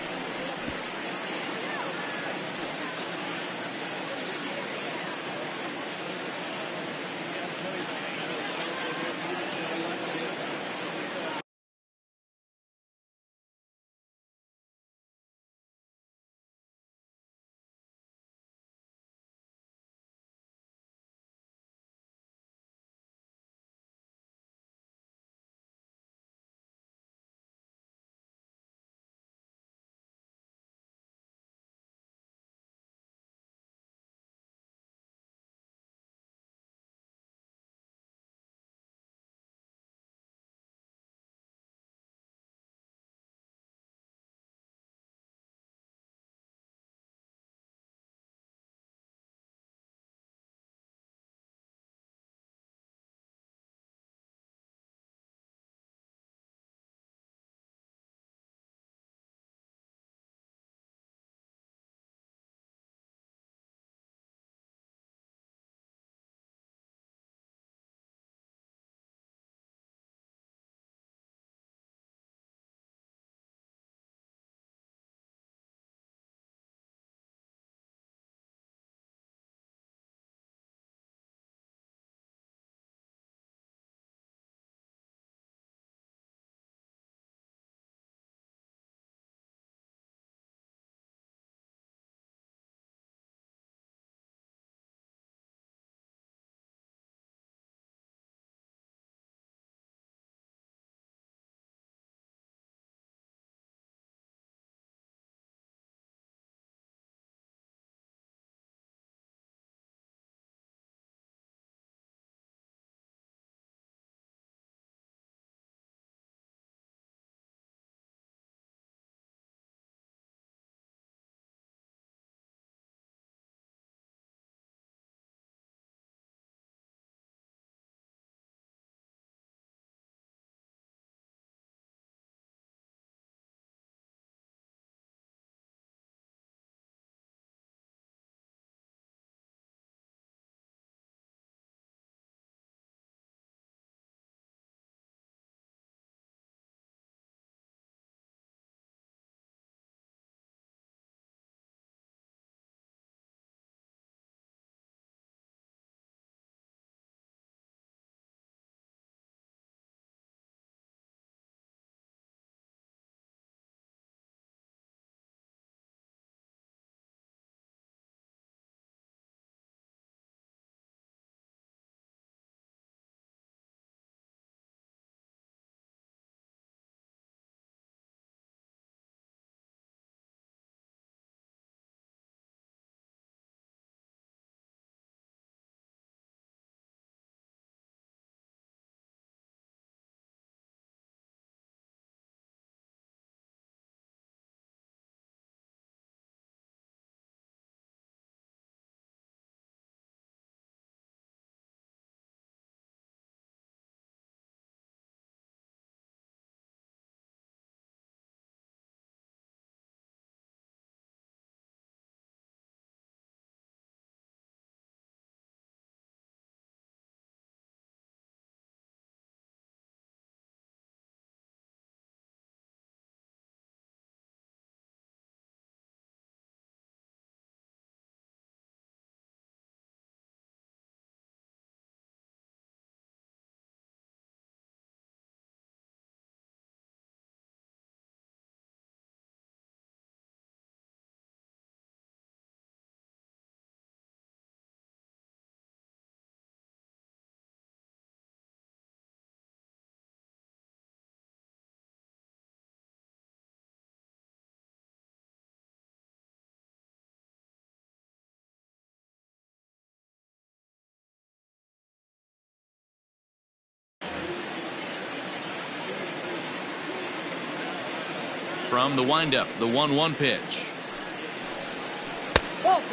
From the windup, the 1-1 pitch.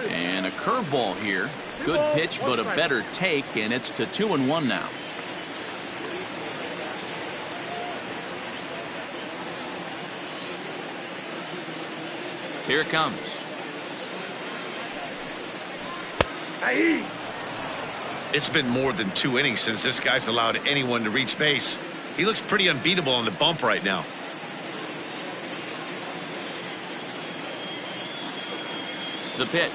And a curveball here. Good pitch, but a better take, and it's to 2-1 now. Here it comes.
It's been more than 2 innings since this guy's allowed anyone to reach base. He looks pretty unbeatable on the bump right now.
The pitch.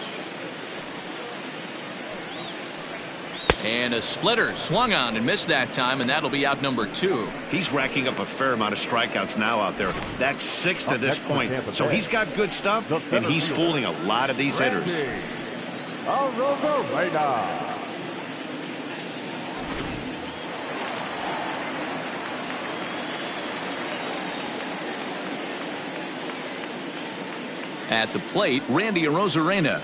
And a splitter swung on and missed that time, and that'll be out number 2.
He's racking up a fair amount of strikeouts now out there. That's 6 to this point. So he's got good stuff, and he's fooling a lot of these hitters.
At the plate, Randy Arozarena.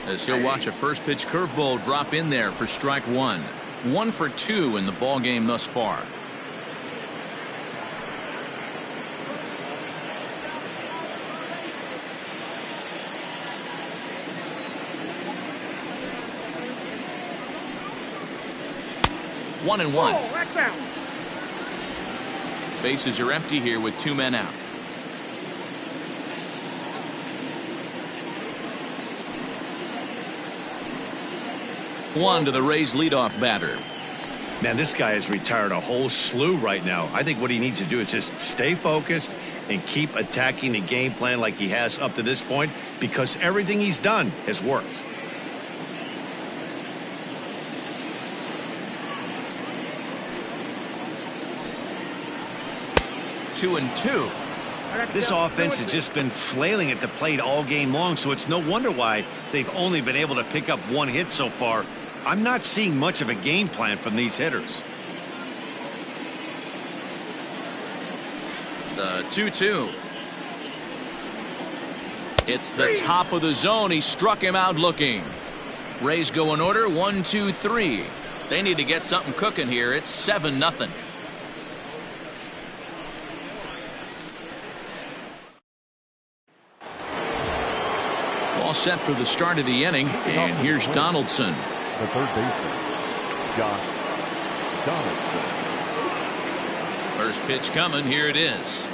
As he'll watch a first pitch curveball drop in there for strike 1. 1 for 2 in the ball game thus far. One and one. Bases are empty here with 2 men out. One to the Rays leadoff batter.
Man, this guy has retired a whole slew right now. I think what he needs to do is just stay focused and keep attacking the game plan like he has up to this point, because everything he's done has worked.
Two and two.
This offense has just been flailing at the plate all game long, so it's no wonder why they've only been able to pick up 1 hit so far. I'm not seeing much of a game plan from these hitters.
The 2-2. It's the top of the zone. He struck him out looking. Rays go in order. 1, 2, 3. They need to get something cooking here. It's 7-0. All set for the start of the inning, and here's Donaldson.
The third baseman, Josh Donaldson.
First pitch coming. Here it is.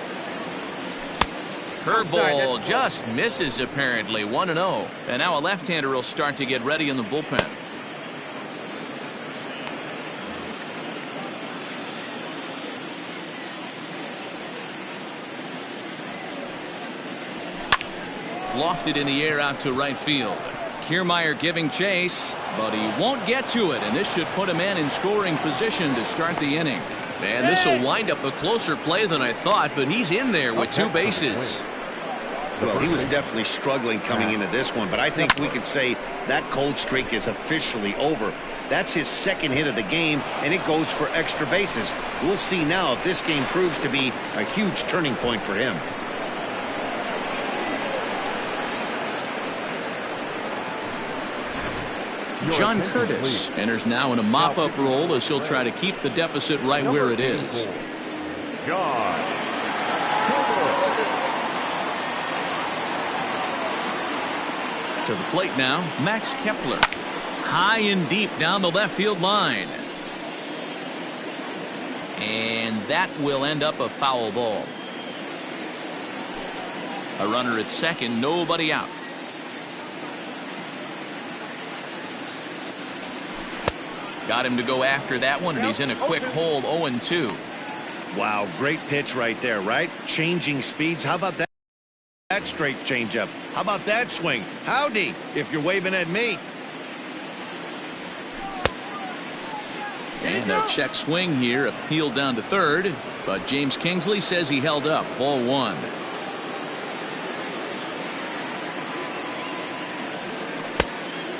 Curveball just misses apparently. 1-0. And now a left-hander will start to get ready in the bullpen. Lofted in the air out to right field. Kiermaier giving chase, but he won't get to it, and this should put a man in scoring position to start the inning. And this will wind up a closer play than I thought, but he's in there with 2 bases.
Well, he was definitely struggling coming into this one, but I think we could say that cold streak is officially over. That's his 2nd hit of the game, and it goes for extra bases. We'll see now if this game proves to be a huge turning point for him.
John Curtis enters now in a mop-up role as he'll try to keep the deficit right where it is.
John.
To the plate now, Max Kepler. High and deep down the left field line. And that will end up a foul ball. A runner at second, nobody out. Got him to go after that one, and he's in a quick hole. 0-2.
Wow, great pitch right there, right? Changing speeds. How about that? That straight changeup. How about that swing? Howdy, if you're waving at me.
And a check swing here, appealed down to third, but James Kingsley says he held up. Ball 1.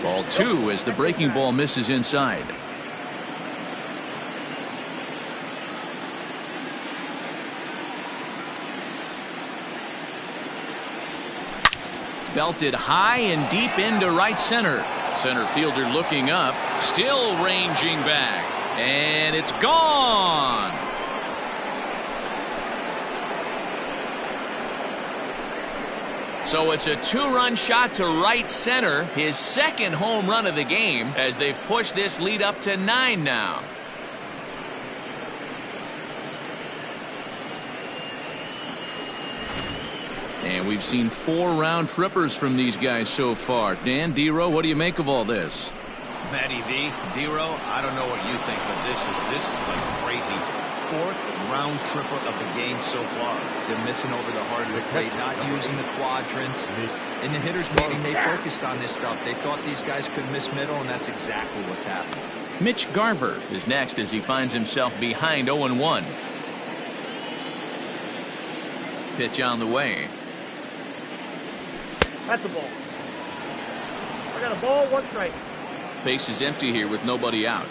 Ball 2 as the breaking ball misses inside. Belted high and deep into right center. Center fielder looking up, still ranging back, and it's gone. So it's a 2-run shot to right center, his second home run of the game, as they've pushed this lead up to 9 now. And we've seen 4 round trippers from these guys so far. Dan, D-Row, what do you make of all this?
Matty V, D-Row, I don't know what you think, but this is like crazy. 4th round tripper of the game so far.
They're missing over the heart of the plate, not using the quadrants. In the hitters meeting, they focused on this stuff. They thought these guys could miss middle, and that's exactly what's happening.
Mitch Garver is next as he finds himself behind 0-1. Pitch on the way.
That's a ball. I got a ball, 1 strike.
Base is empty here with nobody out.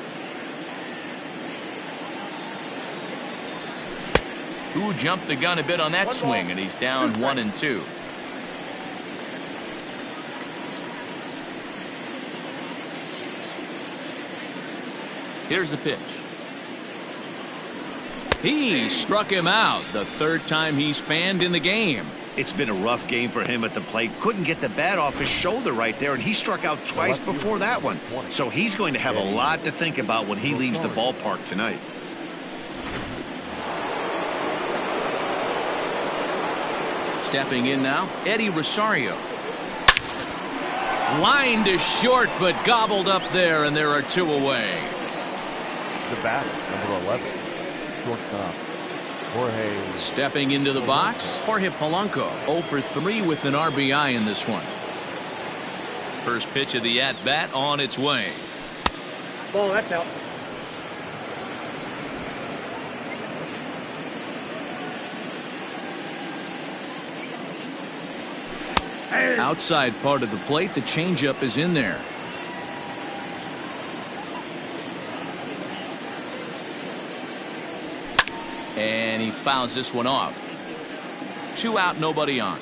Who jumped the gun a bit on that swing, and he's down 1-2. Here's the pitch. He struck him out, the 3rd time he's fanned in the game.
It's been a rough game for him at the plate. Couldn't get the bat off his shoulder right there, and he struck out twice before that one. So he's going to have a lot to think about when he leaves the ballpark tonight.
Stepping in now, Eddie Rosario. Line to short, but gobbled up there, and there are 2 away.
The batter, number 11, shortstop, Jorge.
Stepping into the box, Jorge Polanco, 0 for 3 with an RBI in this one. First pitch of the at-bat on its way.
Ball, that's out.
Outside part of the plate, the changeup is in there. And he fouls this one off. 2 out, nobody on.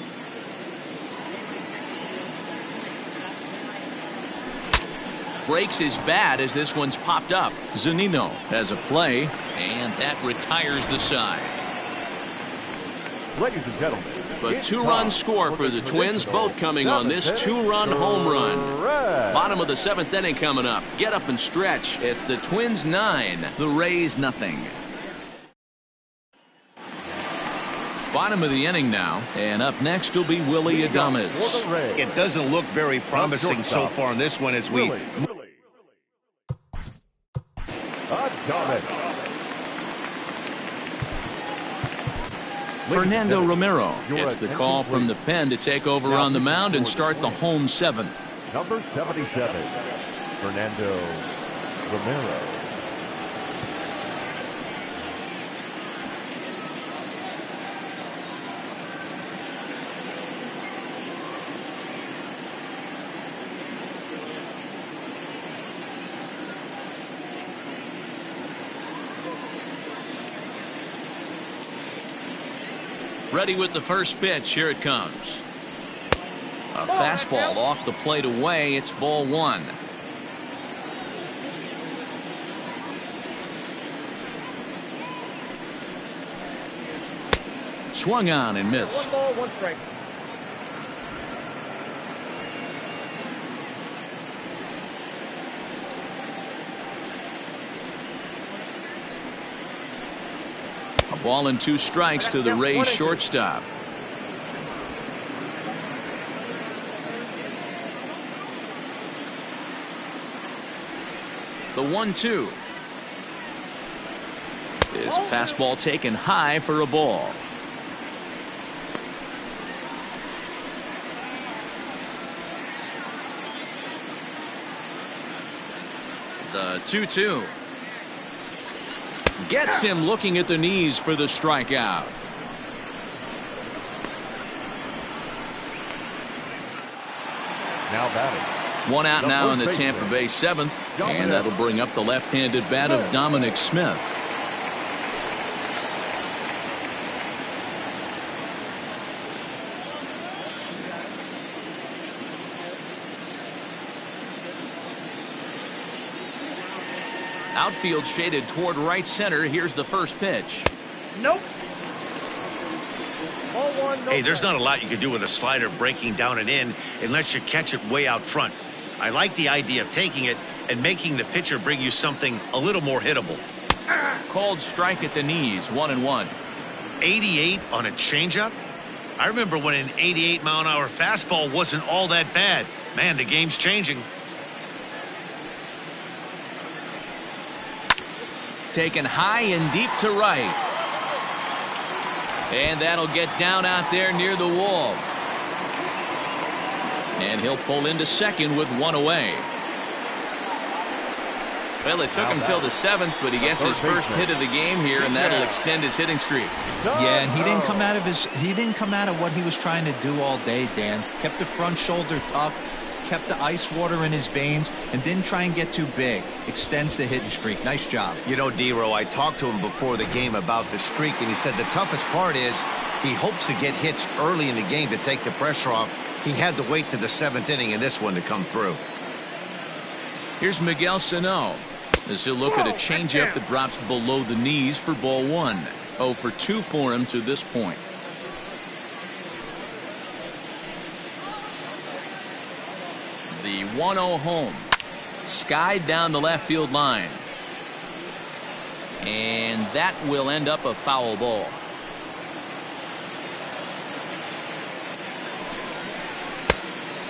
Breaks his bat as this one's popped up. Zunino has a play, and that retires the side.
Ladies and gentlemen,
But 2-run score for the Twins, both coming on this 2-run home run. Bottom of the 7th inning coming up. Get up and stretch. It's the Twins 9, the Rays nothing. Bottom of the inning now, and up next will be Willie Adames.
It doesn't look very promising so far in this one as we...
Fernando Romero gets the call from the pen to take over on the mound and start the home 7th.
Number 77, Fernando Romero.
Ready with the first pitch. Here it comes. A fastball off the plate away. It's ball 1. Swung on and missed.
1 ball, 1 strike.
A ball and 2 strikes to the Rays shortstop. The 1-2 is a fastball taken high for a ball. The 2-2 gets him looking at the knees for the strikeout.
Now batting.
1 out now in the Tampa Bay 7th, and that'll bring up the left-handed bat of Dominic Smith. Outfield shaded toward right center. Here's the first pitch.
Nope. Ball 1.
Hey, there's not a lot you can do with a slider breaking down and in unless you catch it way out front. I like the idea of taking it and making the pitcher bring you something a little more hittable.
Called strike at the knees, 1-1.
88 on a changeup? I remember when an 88-mile-an-hour fastball wasn't all that bad. Man, the game's changing.
Taken high and deep to right. And that'll get down out there near the wall. And he'll pull into second with one away. Well, it took him till the 7th, but he gets his first hit of the game here, and that'll extend his hitting streak.
Yeah, and he didn't come out of what he was trying to do all day, Dan. Kept the front shoulder tucked, kept the ice water in his veins, and didn't try and get too big. Extends the hitting streak. Nice job.
You know, D-Row, I talked to him before the game about the streak, and he said the toughest part is he hopes to get hits early in the game to take the pressure off. He had to wait to the 7th inning in this one to come through.
Here's Miguel Sano as he'll look at a changeup that drops below the knees for ball 1. 0 for 2 for him to this point. The 1-0 home. Skied down the left field line. And that will end up a foul ball.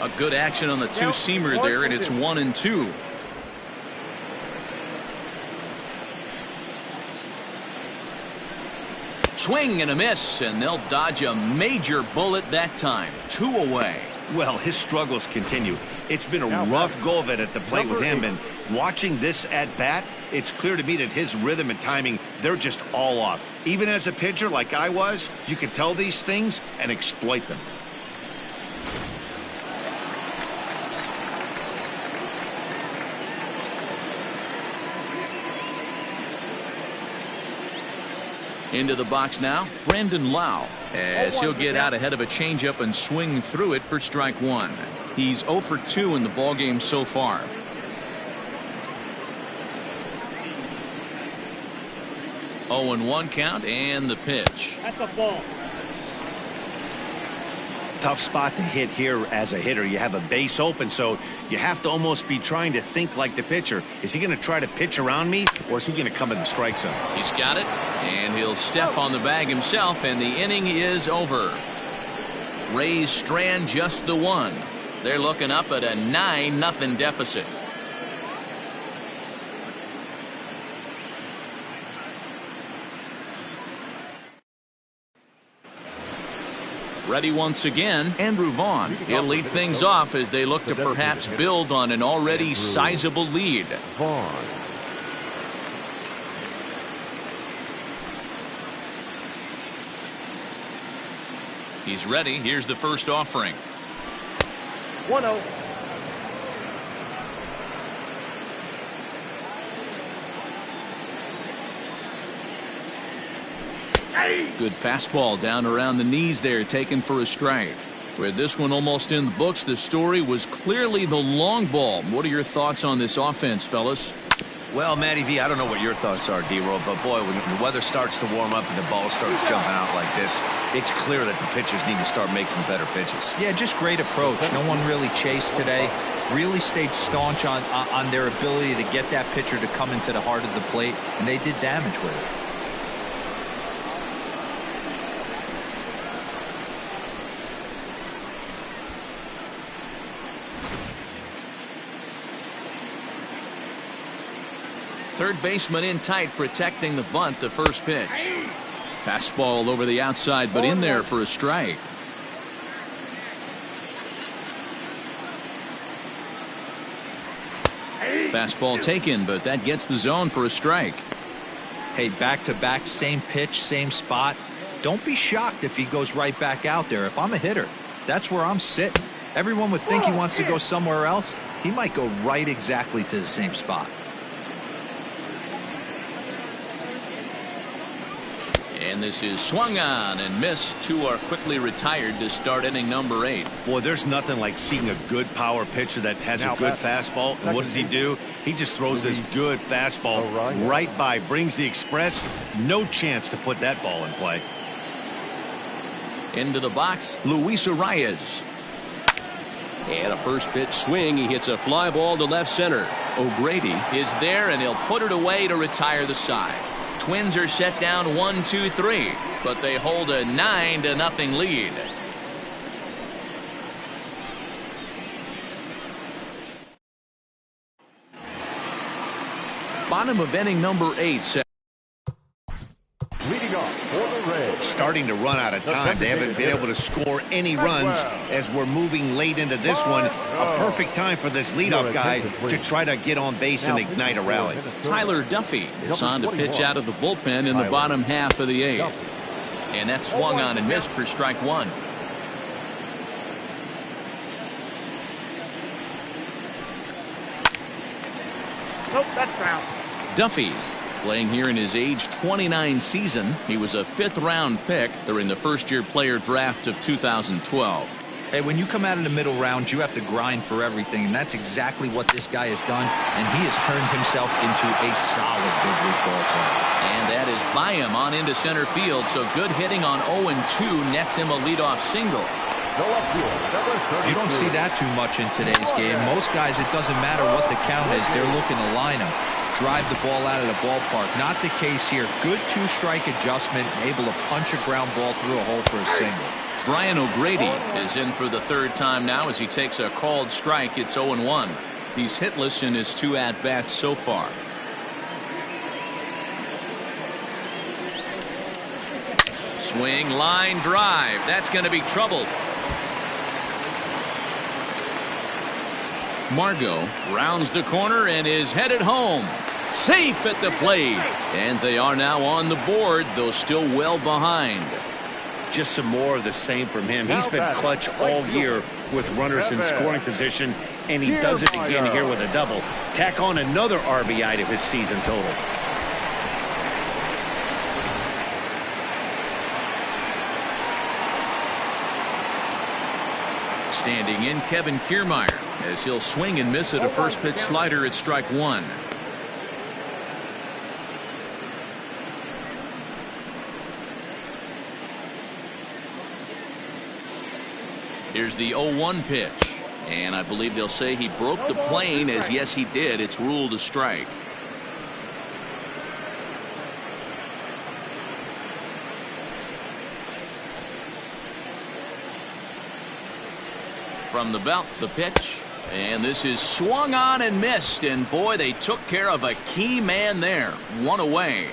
A good action on the two-seamer there, and it's 1-2. Swing and a miss, and they'll dodge a major bullet that time. 2 away.
Well, his struggles continue. It's been a rough go of it at the plate with him, and watching this at-bat, it's clear to me that his rhythm and timing, they're just all off. Even as a pitcher like I was, you can tell these things and exploit them.
Into the box now, Brandon Lau, as he'll get out ahead of a changeup and swing through it for strike 1. He's 0 for 2 in the ballgame so far. Oh, and 1 count, and the pitch.
That's a ball.
Tough spot to hit here as a hitter. You have a base open, so you have to almost be trying to think like the pitcher. Is he going to try to pitch around me, or is he going to come in the strike zone?
He's got it, and he'll step on the bag himself, and the inning is over. Rays strand just the 1. They're looking up at a 9-0 deficit. Ready once again, Andrew Vaughn. He'll lead things off as they look to perhaps build on an already sizable lead.
Vaughn.
He's ready. Here's the first offering.
1-0.
Good fastball down around the knees there, taken for a strike. With this one almost in the books, the story was clearly the long ball. What are your thoughts on this offense, fellas?
Well, Matty V, I don't know what your thoughts are, D-Roll, but boy, when the weather starts to warm up and the ball starts jumping out like this, it's clear that the pitchers need to start making better pitches.
Yeah, just great approach. No one really chased today. Really stayed staunch on their ability to get that pitcher to come into the heart of the plate, and they did damage with it.
Third baseman in tight, protecting the bunt, the first pitch. Fastball over the outside, but in there for a strike. Fastball taken, but that gets the zone for a strike.
Hey, back-to-back, same pitch, same spot. Don't be shocked if he goes right back out there. If I'm a hitter, that's where I'm sitting. Everyone would think he wants to go somewhere else. He might go right exactly to the same spot.
And this is swung on and missed. 2 are quickly retired to start inning number 8.
Boy, there's nothing like seeing a good power pitcher that has a good fastball. And what does he do? He just throws this good fastball right by, brings the express. No chance to put that ball in play.
Into the box, Luis Arias.
And a first pitch swing. He hits a fly ball to left center.
O'Grady is there, and he'll put it away to retire the side. Twins are set down 1-2-3, but they hold a 9-0 lead. Bottom of inning number 8.
Leading off for the Reds.
Starting to run out of time. They haven't been able to score any runs as we're moving late into this one. A perfect time for this leadoff guy to try to get on base and ignite a rally.
Tyler Duffy is on to pitch out of the bullpen in the bottom half of the 8th. And that swung on and missed for strike 1.
Nope, that's foul.
Duffy playing here in his age 29 season. He was a 5th-round pick during the first-year player draft of 2012.
Hey, when you come out of the middle rounds, you have to grind for everything, and that's exactly what this guy has done, and he has turned himself into a solid big league ball player.
And that is by him on into center field, so good hitting on 0-2 nets him a leadoff single.
You don't see that too much in today's game. Most guys, it doesn't matter what the count is, they're looking to line them, drive the ball out of the ballpark. Not the case here. Good 2-strike adjustment, able to punch a ground ball through a hole for a single.
Brian O'Grady is in for the 3rd time now as he takes a called strike. It's 0-1. He's hitless in his 2 at-bats so far. Swing, line drive. That's going to be trouble. Margot rounds the corner and is headed home. Safe at the plate. And they are now on the board, though still well behind.
Just some more of the same from him. He's been clutch all year with runners in scoring position, and he does it again here with a double. Tack on another RBI to his season total.
Standing in, Kevin Kiermaier, as he'll swing and miss at a first pitch slider at strike 1. Here's the 0-1 pitch, and I believe they'll say he broke the plane, as yes he did. It's ruled a strike. From the belt, the pitch, and this is swung on and missed, and boy, they took care of a key man there. 1 away.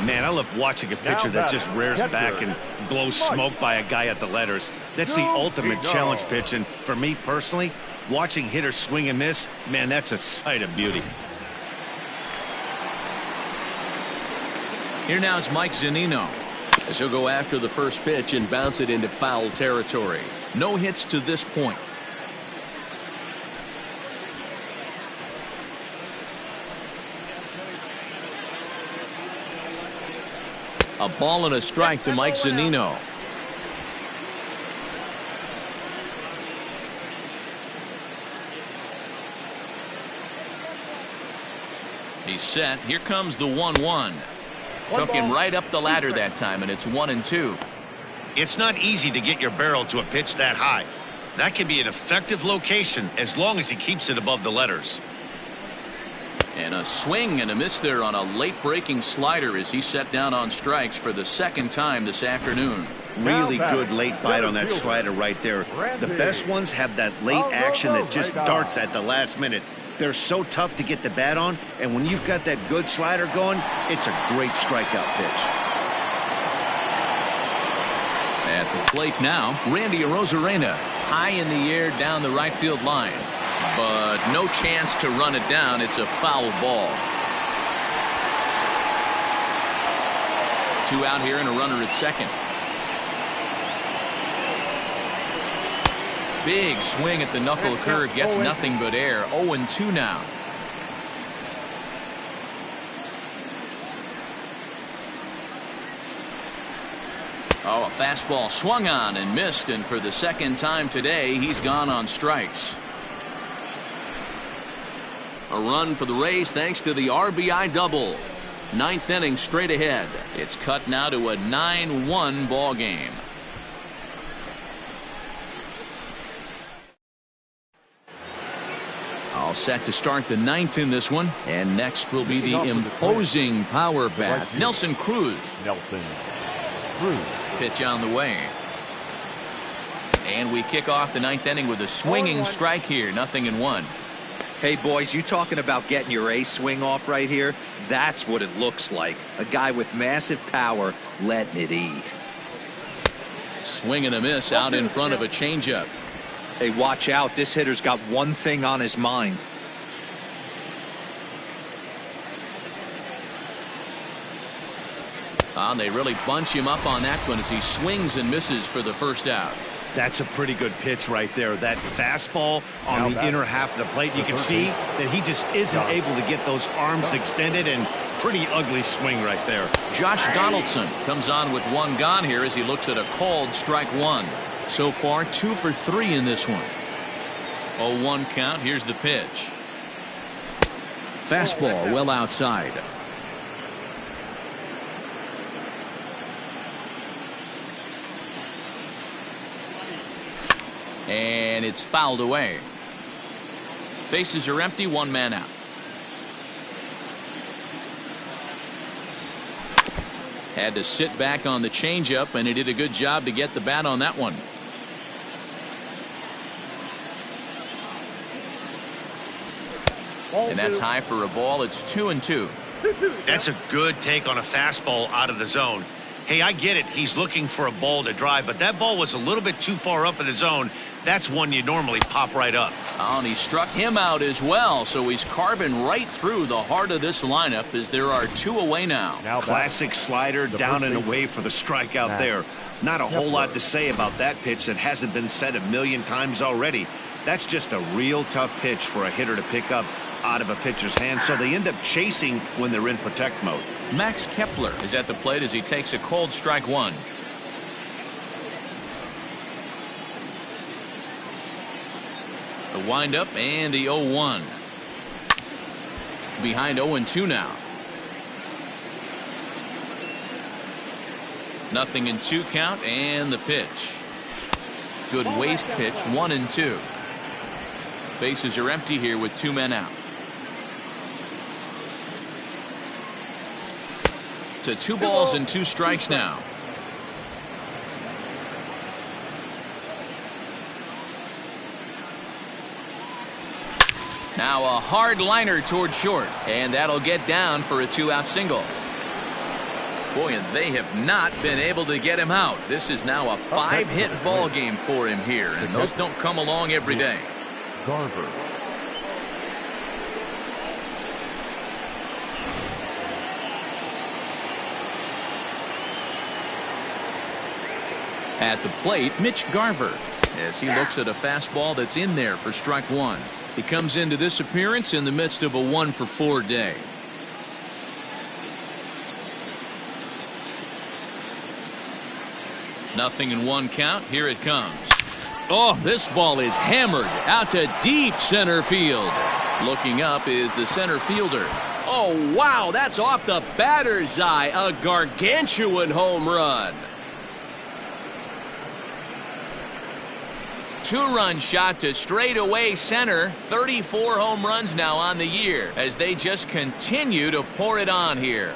Man, I love watching a pitcher that just rears back and blows smoke by a guy at the letters. That's the ultimate challenge pitch, and for me personally, watching hitters swing and miss, man, that's a sight of beauty.
Here now is Mike Zunino, as he'll go after the first pitch and bounce it into foul territory. No hits to this point. A ball and a strike to Mike Zunino. He's set. Here comes the 1-1. Took him right up the ladder that time, and it's 1-2.
It's not easy to get your barrel to a pitch that high. That can be an effective location as long as he keeps it above the letters.
And a swing and a miss there on a late breaking slider as he set down on strikes for the 2nd time this afternoon.
Really good late bite on that slider right there. The best ones have that late action that just darts at the last minute. They're so tough to get the bat on, and when you've got that good slider going, it's a great strikeout pitch.
At the plate now, Randy Arozarena, high in the air down the right field line. But no chance to run it down. It's a foul ball. 2 out here and a runner at second. Big swing at the knuckle curve, gets nothing but air. 0-2 now. Oh, a fastball swung on and missed, and for the 2nd time today, he's gone on strikes. A run for the Rays thanks to the RBI double. 9th inning straight ahead. It's cut now to a 9-1 ball game. All set to start the 9th in this one. And next will be the imposing power bat, Nelson Cruz.
Nelson Cruz.
Pitch on the way. And we kick off the 9th inning with a swinging strike here. 0-1.
Hey, boys, you talking about getting your ace swing off right here? That's what it looks like. A guy with massive power letting it eat.
Swing and a miss out in front of a changeup.
Hey, watch out. This hitter's got one thing on his mind.
They really bunch him up on that one as he swings and misses for the first out.
That's a pretty good pitch right there. That fastball on the inner half of the plate. You can see that he just isn't able to get those arms extended, and pretty ugly swing right there.
Josh Donaldson comes on with one gone here as he looks at a called strike one. So far 2 for 3 in this one. 0-1 count. Here's the pitch. Fastball well outside. And it's fouled away. Bases are empty, 1 man out. Had to sit back on the changeup, and he did a good job to get the bat on that one. And that's high for a ball. It's 2-2.
That's a good take on a fastball out of the zone. Hey, I get it. He's looking for a ball to drive, but that ball was a little bit too far up in the zone. That's one you normally pop right up.
Oh, and he struck him out as well, so he's carving right through the heart of this lineup as there are 2 away now.
Classic slider down and away for the strikeout there. Not a whole lot to say about that pitch that hasn't been said a million times already. That's just a real tough pitch for a hitter to pick up out of a pitcher's hand, so they end up chasing when they're in protect mode.
Max Kepler is at the plate as he takes a called strike one. The windup and the 0-1. Behind 0-2 now. 0-2 count and the pitch. Good waste pitch, 1-2. Bases are empty here with 2 men out. To 2 balls and 2 strikes now. Now a hard liner toward short, and that'll get down for a 2-out single. Boy, and they have not been able to get him out. This is now a 5-hit ball game for him here, and those don't come along every day.
Garver.
At the plate, Mitch Garver, as he looks at a fastball that's in there for strike one. He comes into this appearance in the midst of a 1-for-4 day. Nothing in 1 count. Here it comes. Oh, this ball is hammered out to deep center field. Looking up is the center fielder. Oh, wow, that's off the batter's eye. A gargantuan home run. 2-run shot to straightaway center. 34 home runs now on the year as they just continue to pour it on here.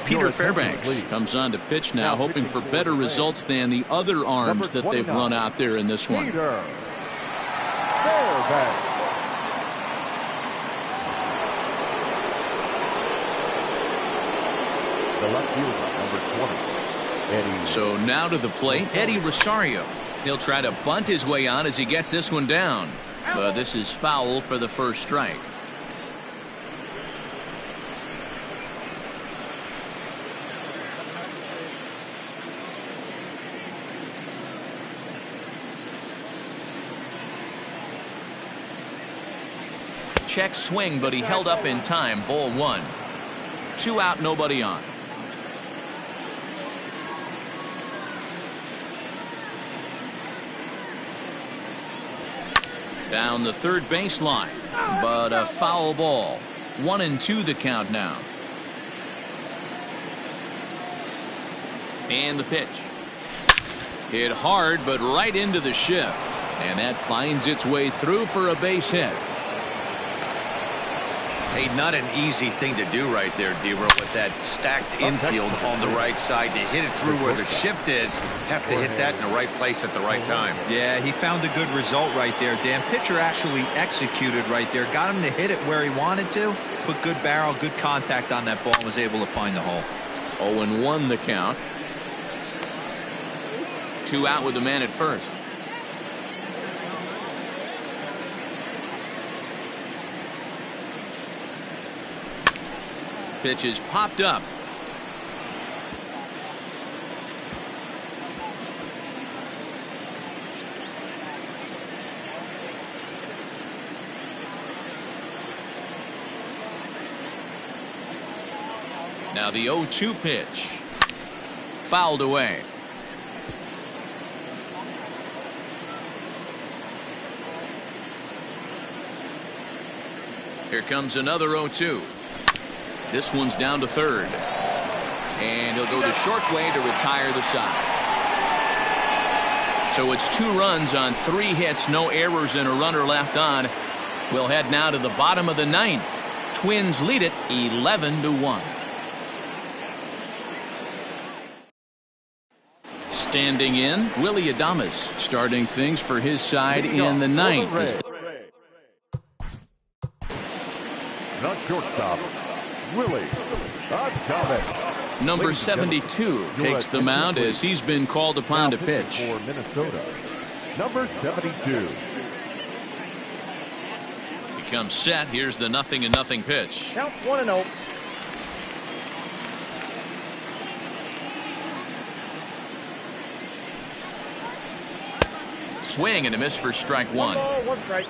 Peter Fairbanks comes on to pitch now, hoping for better results than the other arms that they've run out there in this one.
Peter Fairbanks. The left fielder, number 20, Eddie.
So now to the plate, Eddie Rosario. He'll try to bunt his way on as he gets this one down. But this is foul for the first strike. Check swing, but he held up in time. Ball 1. 2 out, nobody on. Down the third baseline, but a foul ball. 1-2 the count now. And the pitch. Hit hard, but right into the shift. And that finds its way through for a base hit.
Hey, not an easy thing to do right there, D-Row, with that stacked infield on the right side. To hit it through where the shift is, have to hit that in the right place at the right time.
Yeah, he found a good result right there, Dan. Pitcher actually executed right there. Got him to hit it where he wanted to. Put good barrel, good contact on that ball, and was able to find the hole.
0-1 the count. 2 out with the man at first. Pitch is popped up. Now the 0-2 pitch. Fouled away. Here comes another 0-2. This one's down to third. And he'll go the short way to retire the side. So it's 2 runs on 3 hits, no errors, and a runner left on. We'll head now to the bottom of the 9th. Twins lead it 11-1. Standing in, Willie Adames starting things for his side in the 9th.
Not shortstop, Willie Adames.
Number 72 takes the mound as he's been called upon to pitch.
For Minnesota, number 72.
He comes set. Here's the 0-0 pitch.
Count 1-0.
Swing and a miss for strike 1.
1 ball, 1 strike.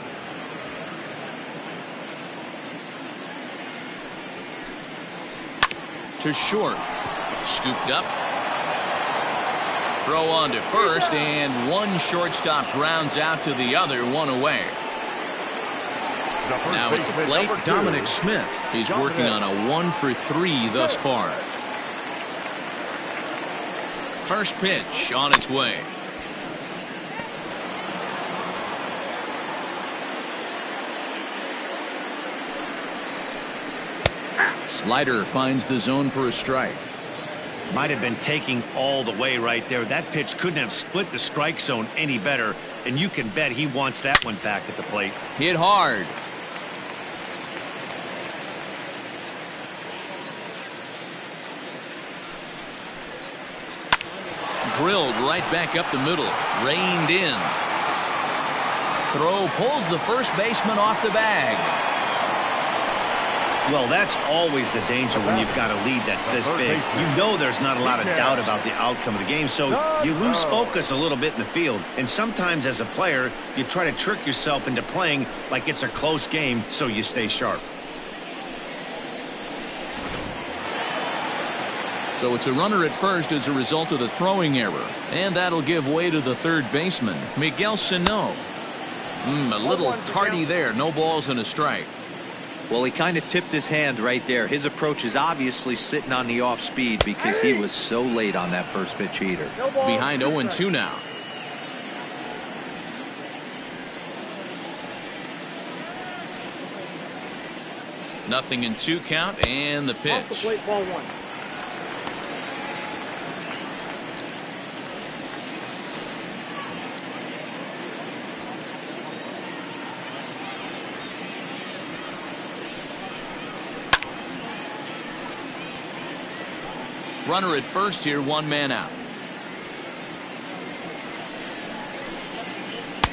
To short. Scooped up. Throw on to first, and one shortstop grounds out to the other, 1 away. Now at the plate, Dominic Smith. He's working on a 1 for 3 thus far. First pitch on its way. Slider finds the zone for a strike.
Might have been taking all the way right there. That pitch couldn't have split the strike zone any better, and you can bet he wants that one back at the plate.
Hit hard. Drilled right back up the middle. Reined in. Throw pulls the first baseman off the bag.
Well, that's always the danger when you've got a lead that's this big. You know there's not a lot of doubt about the outcome of the game, so you lose focus a little bit in the field. And sometimes as a player, you try to trick yourself into playing like it's a close game so you stay sharp.
So it's a runner at first as a result of the throwing error. And that'll give way to the third baseman, Miguel Sano. A little tardy there. No balls and a strike.
Well, he kind of tipped his hand right there. His approach is obviously sitting on the off speed because he was so late on that first pitch heater.
Behind 0-2 now. Nothing in 2 count, and the pitch.
Off the plate, ball 1.
Runner at first here, 1 man out.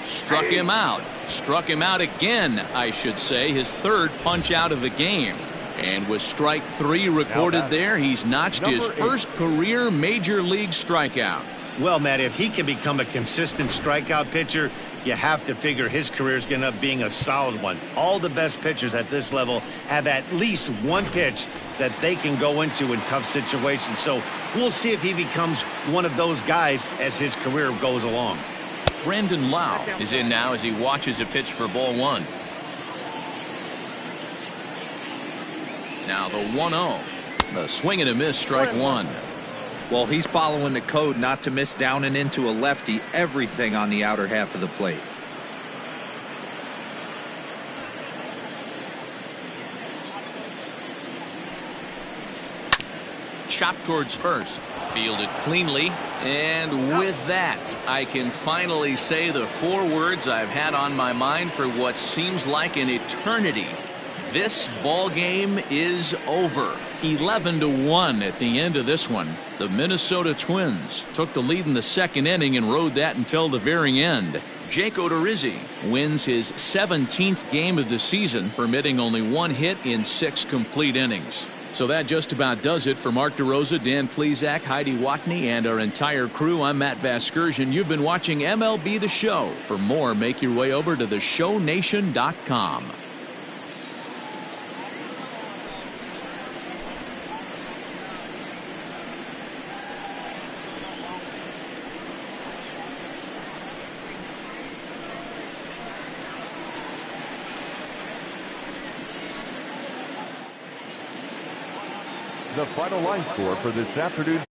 Struck him out. Struck him out again, I should say. His 3rd punch out of the game. And with strike 3 recorded there, he's notched his first career major league strikeout.
Well, Matt, if he can become a consistent strikeout pitcher, you have to figure his career is going to end up being a solid one. All the best pitchers at this level have at least one pitch that they can go into in tough situations. So we'll see if he becomes one of those guys as his career goes along.
Brendan Lau is in now as he watches a pitch for ball one. Now the 1-0. The swing and a miss, strike one.
Well, he's following the code not to miss down and into a lefty. Everything on the outer half of the plate.
Chopped towards first. Fielded cleanly. And with that, I can finally say the 4 words I've had on my mind for what seems like an eternity. This ball game is over. 11-1 at the end of this one. The Minnesota Twins took the lead in the second inning and rode that until the very end. Jake Odorizzi wins his 17th game of the season, permitting only 1 hit in 6 complete innings. So that just about does it for Mark DeRosa, Dan Plesac, Heidi Watney, and our entire crew. I'm Matt Vasgersian. You've been watching MLB The Show. For more, make your way over to theshownation.com.
The final line score for this afternoon's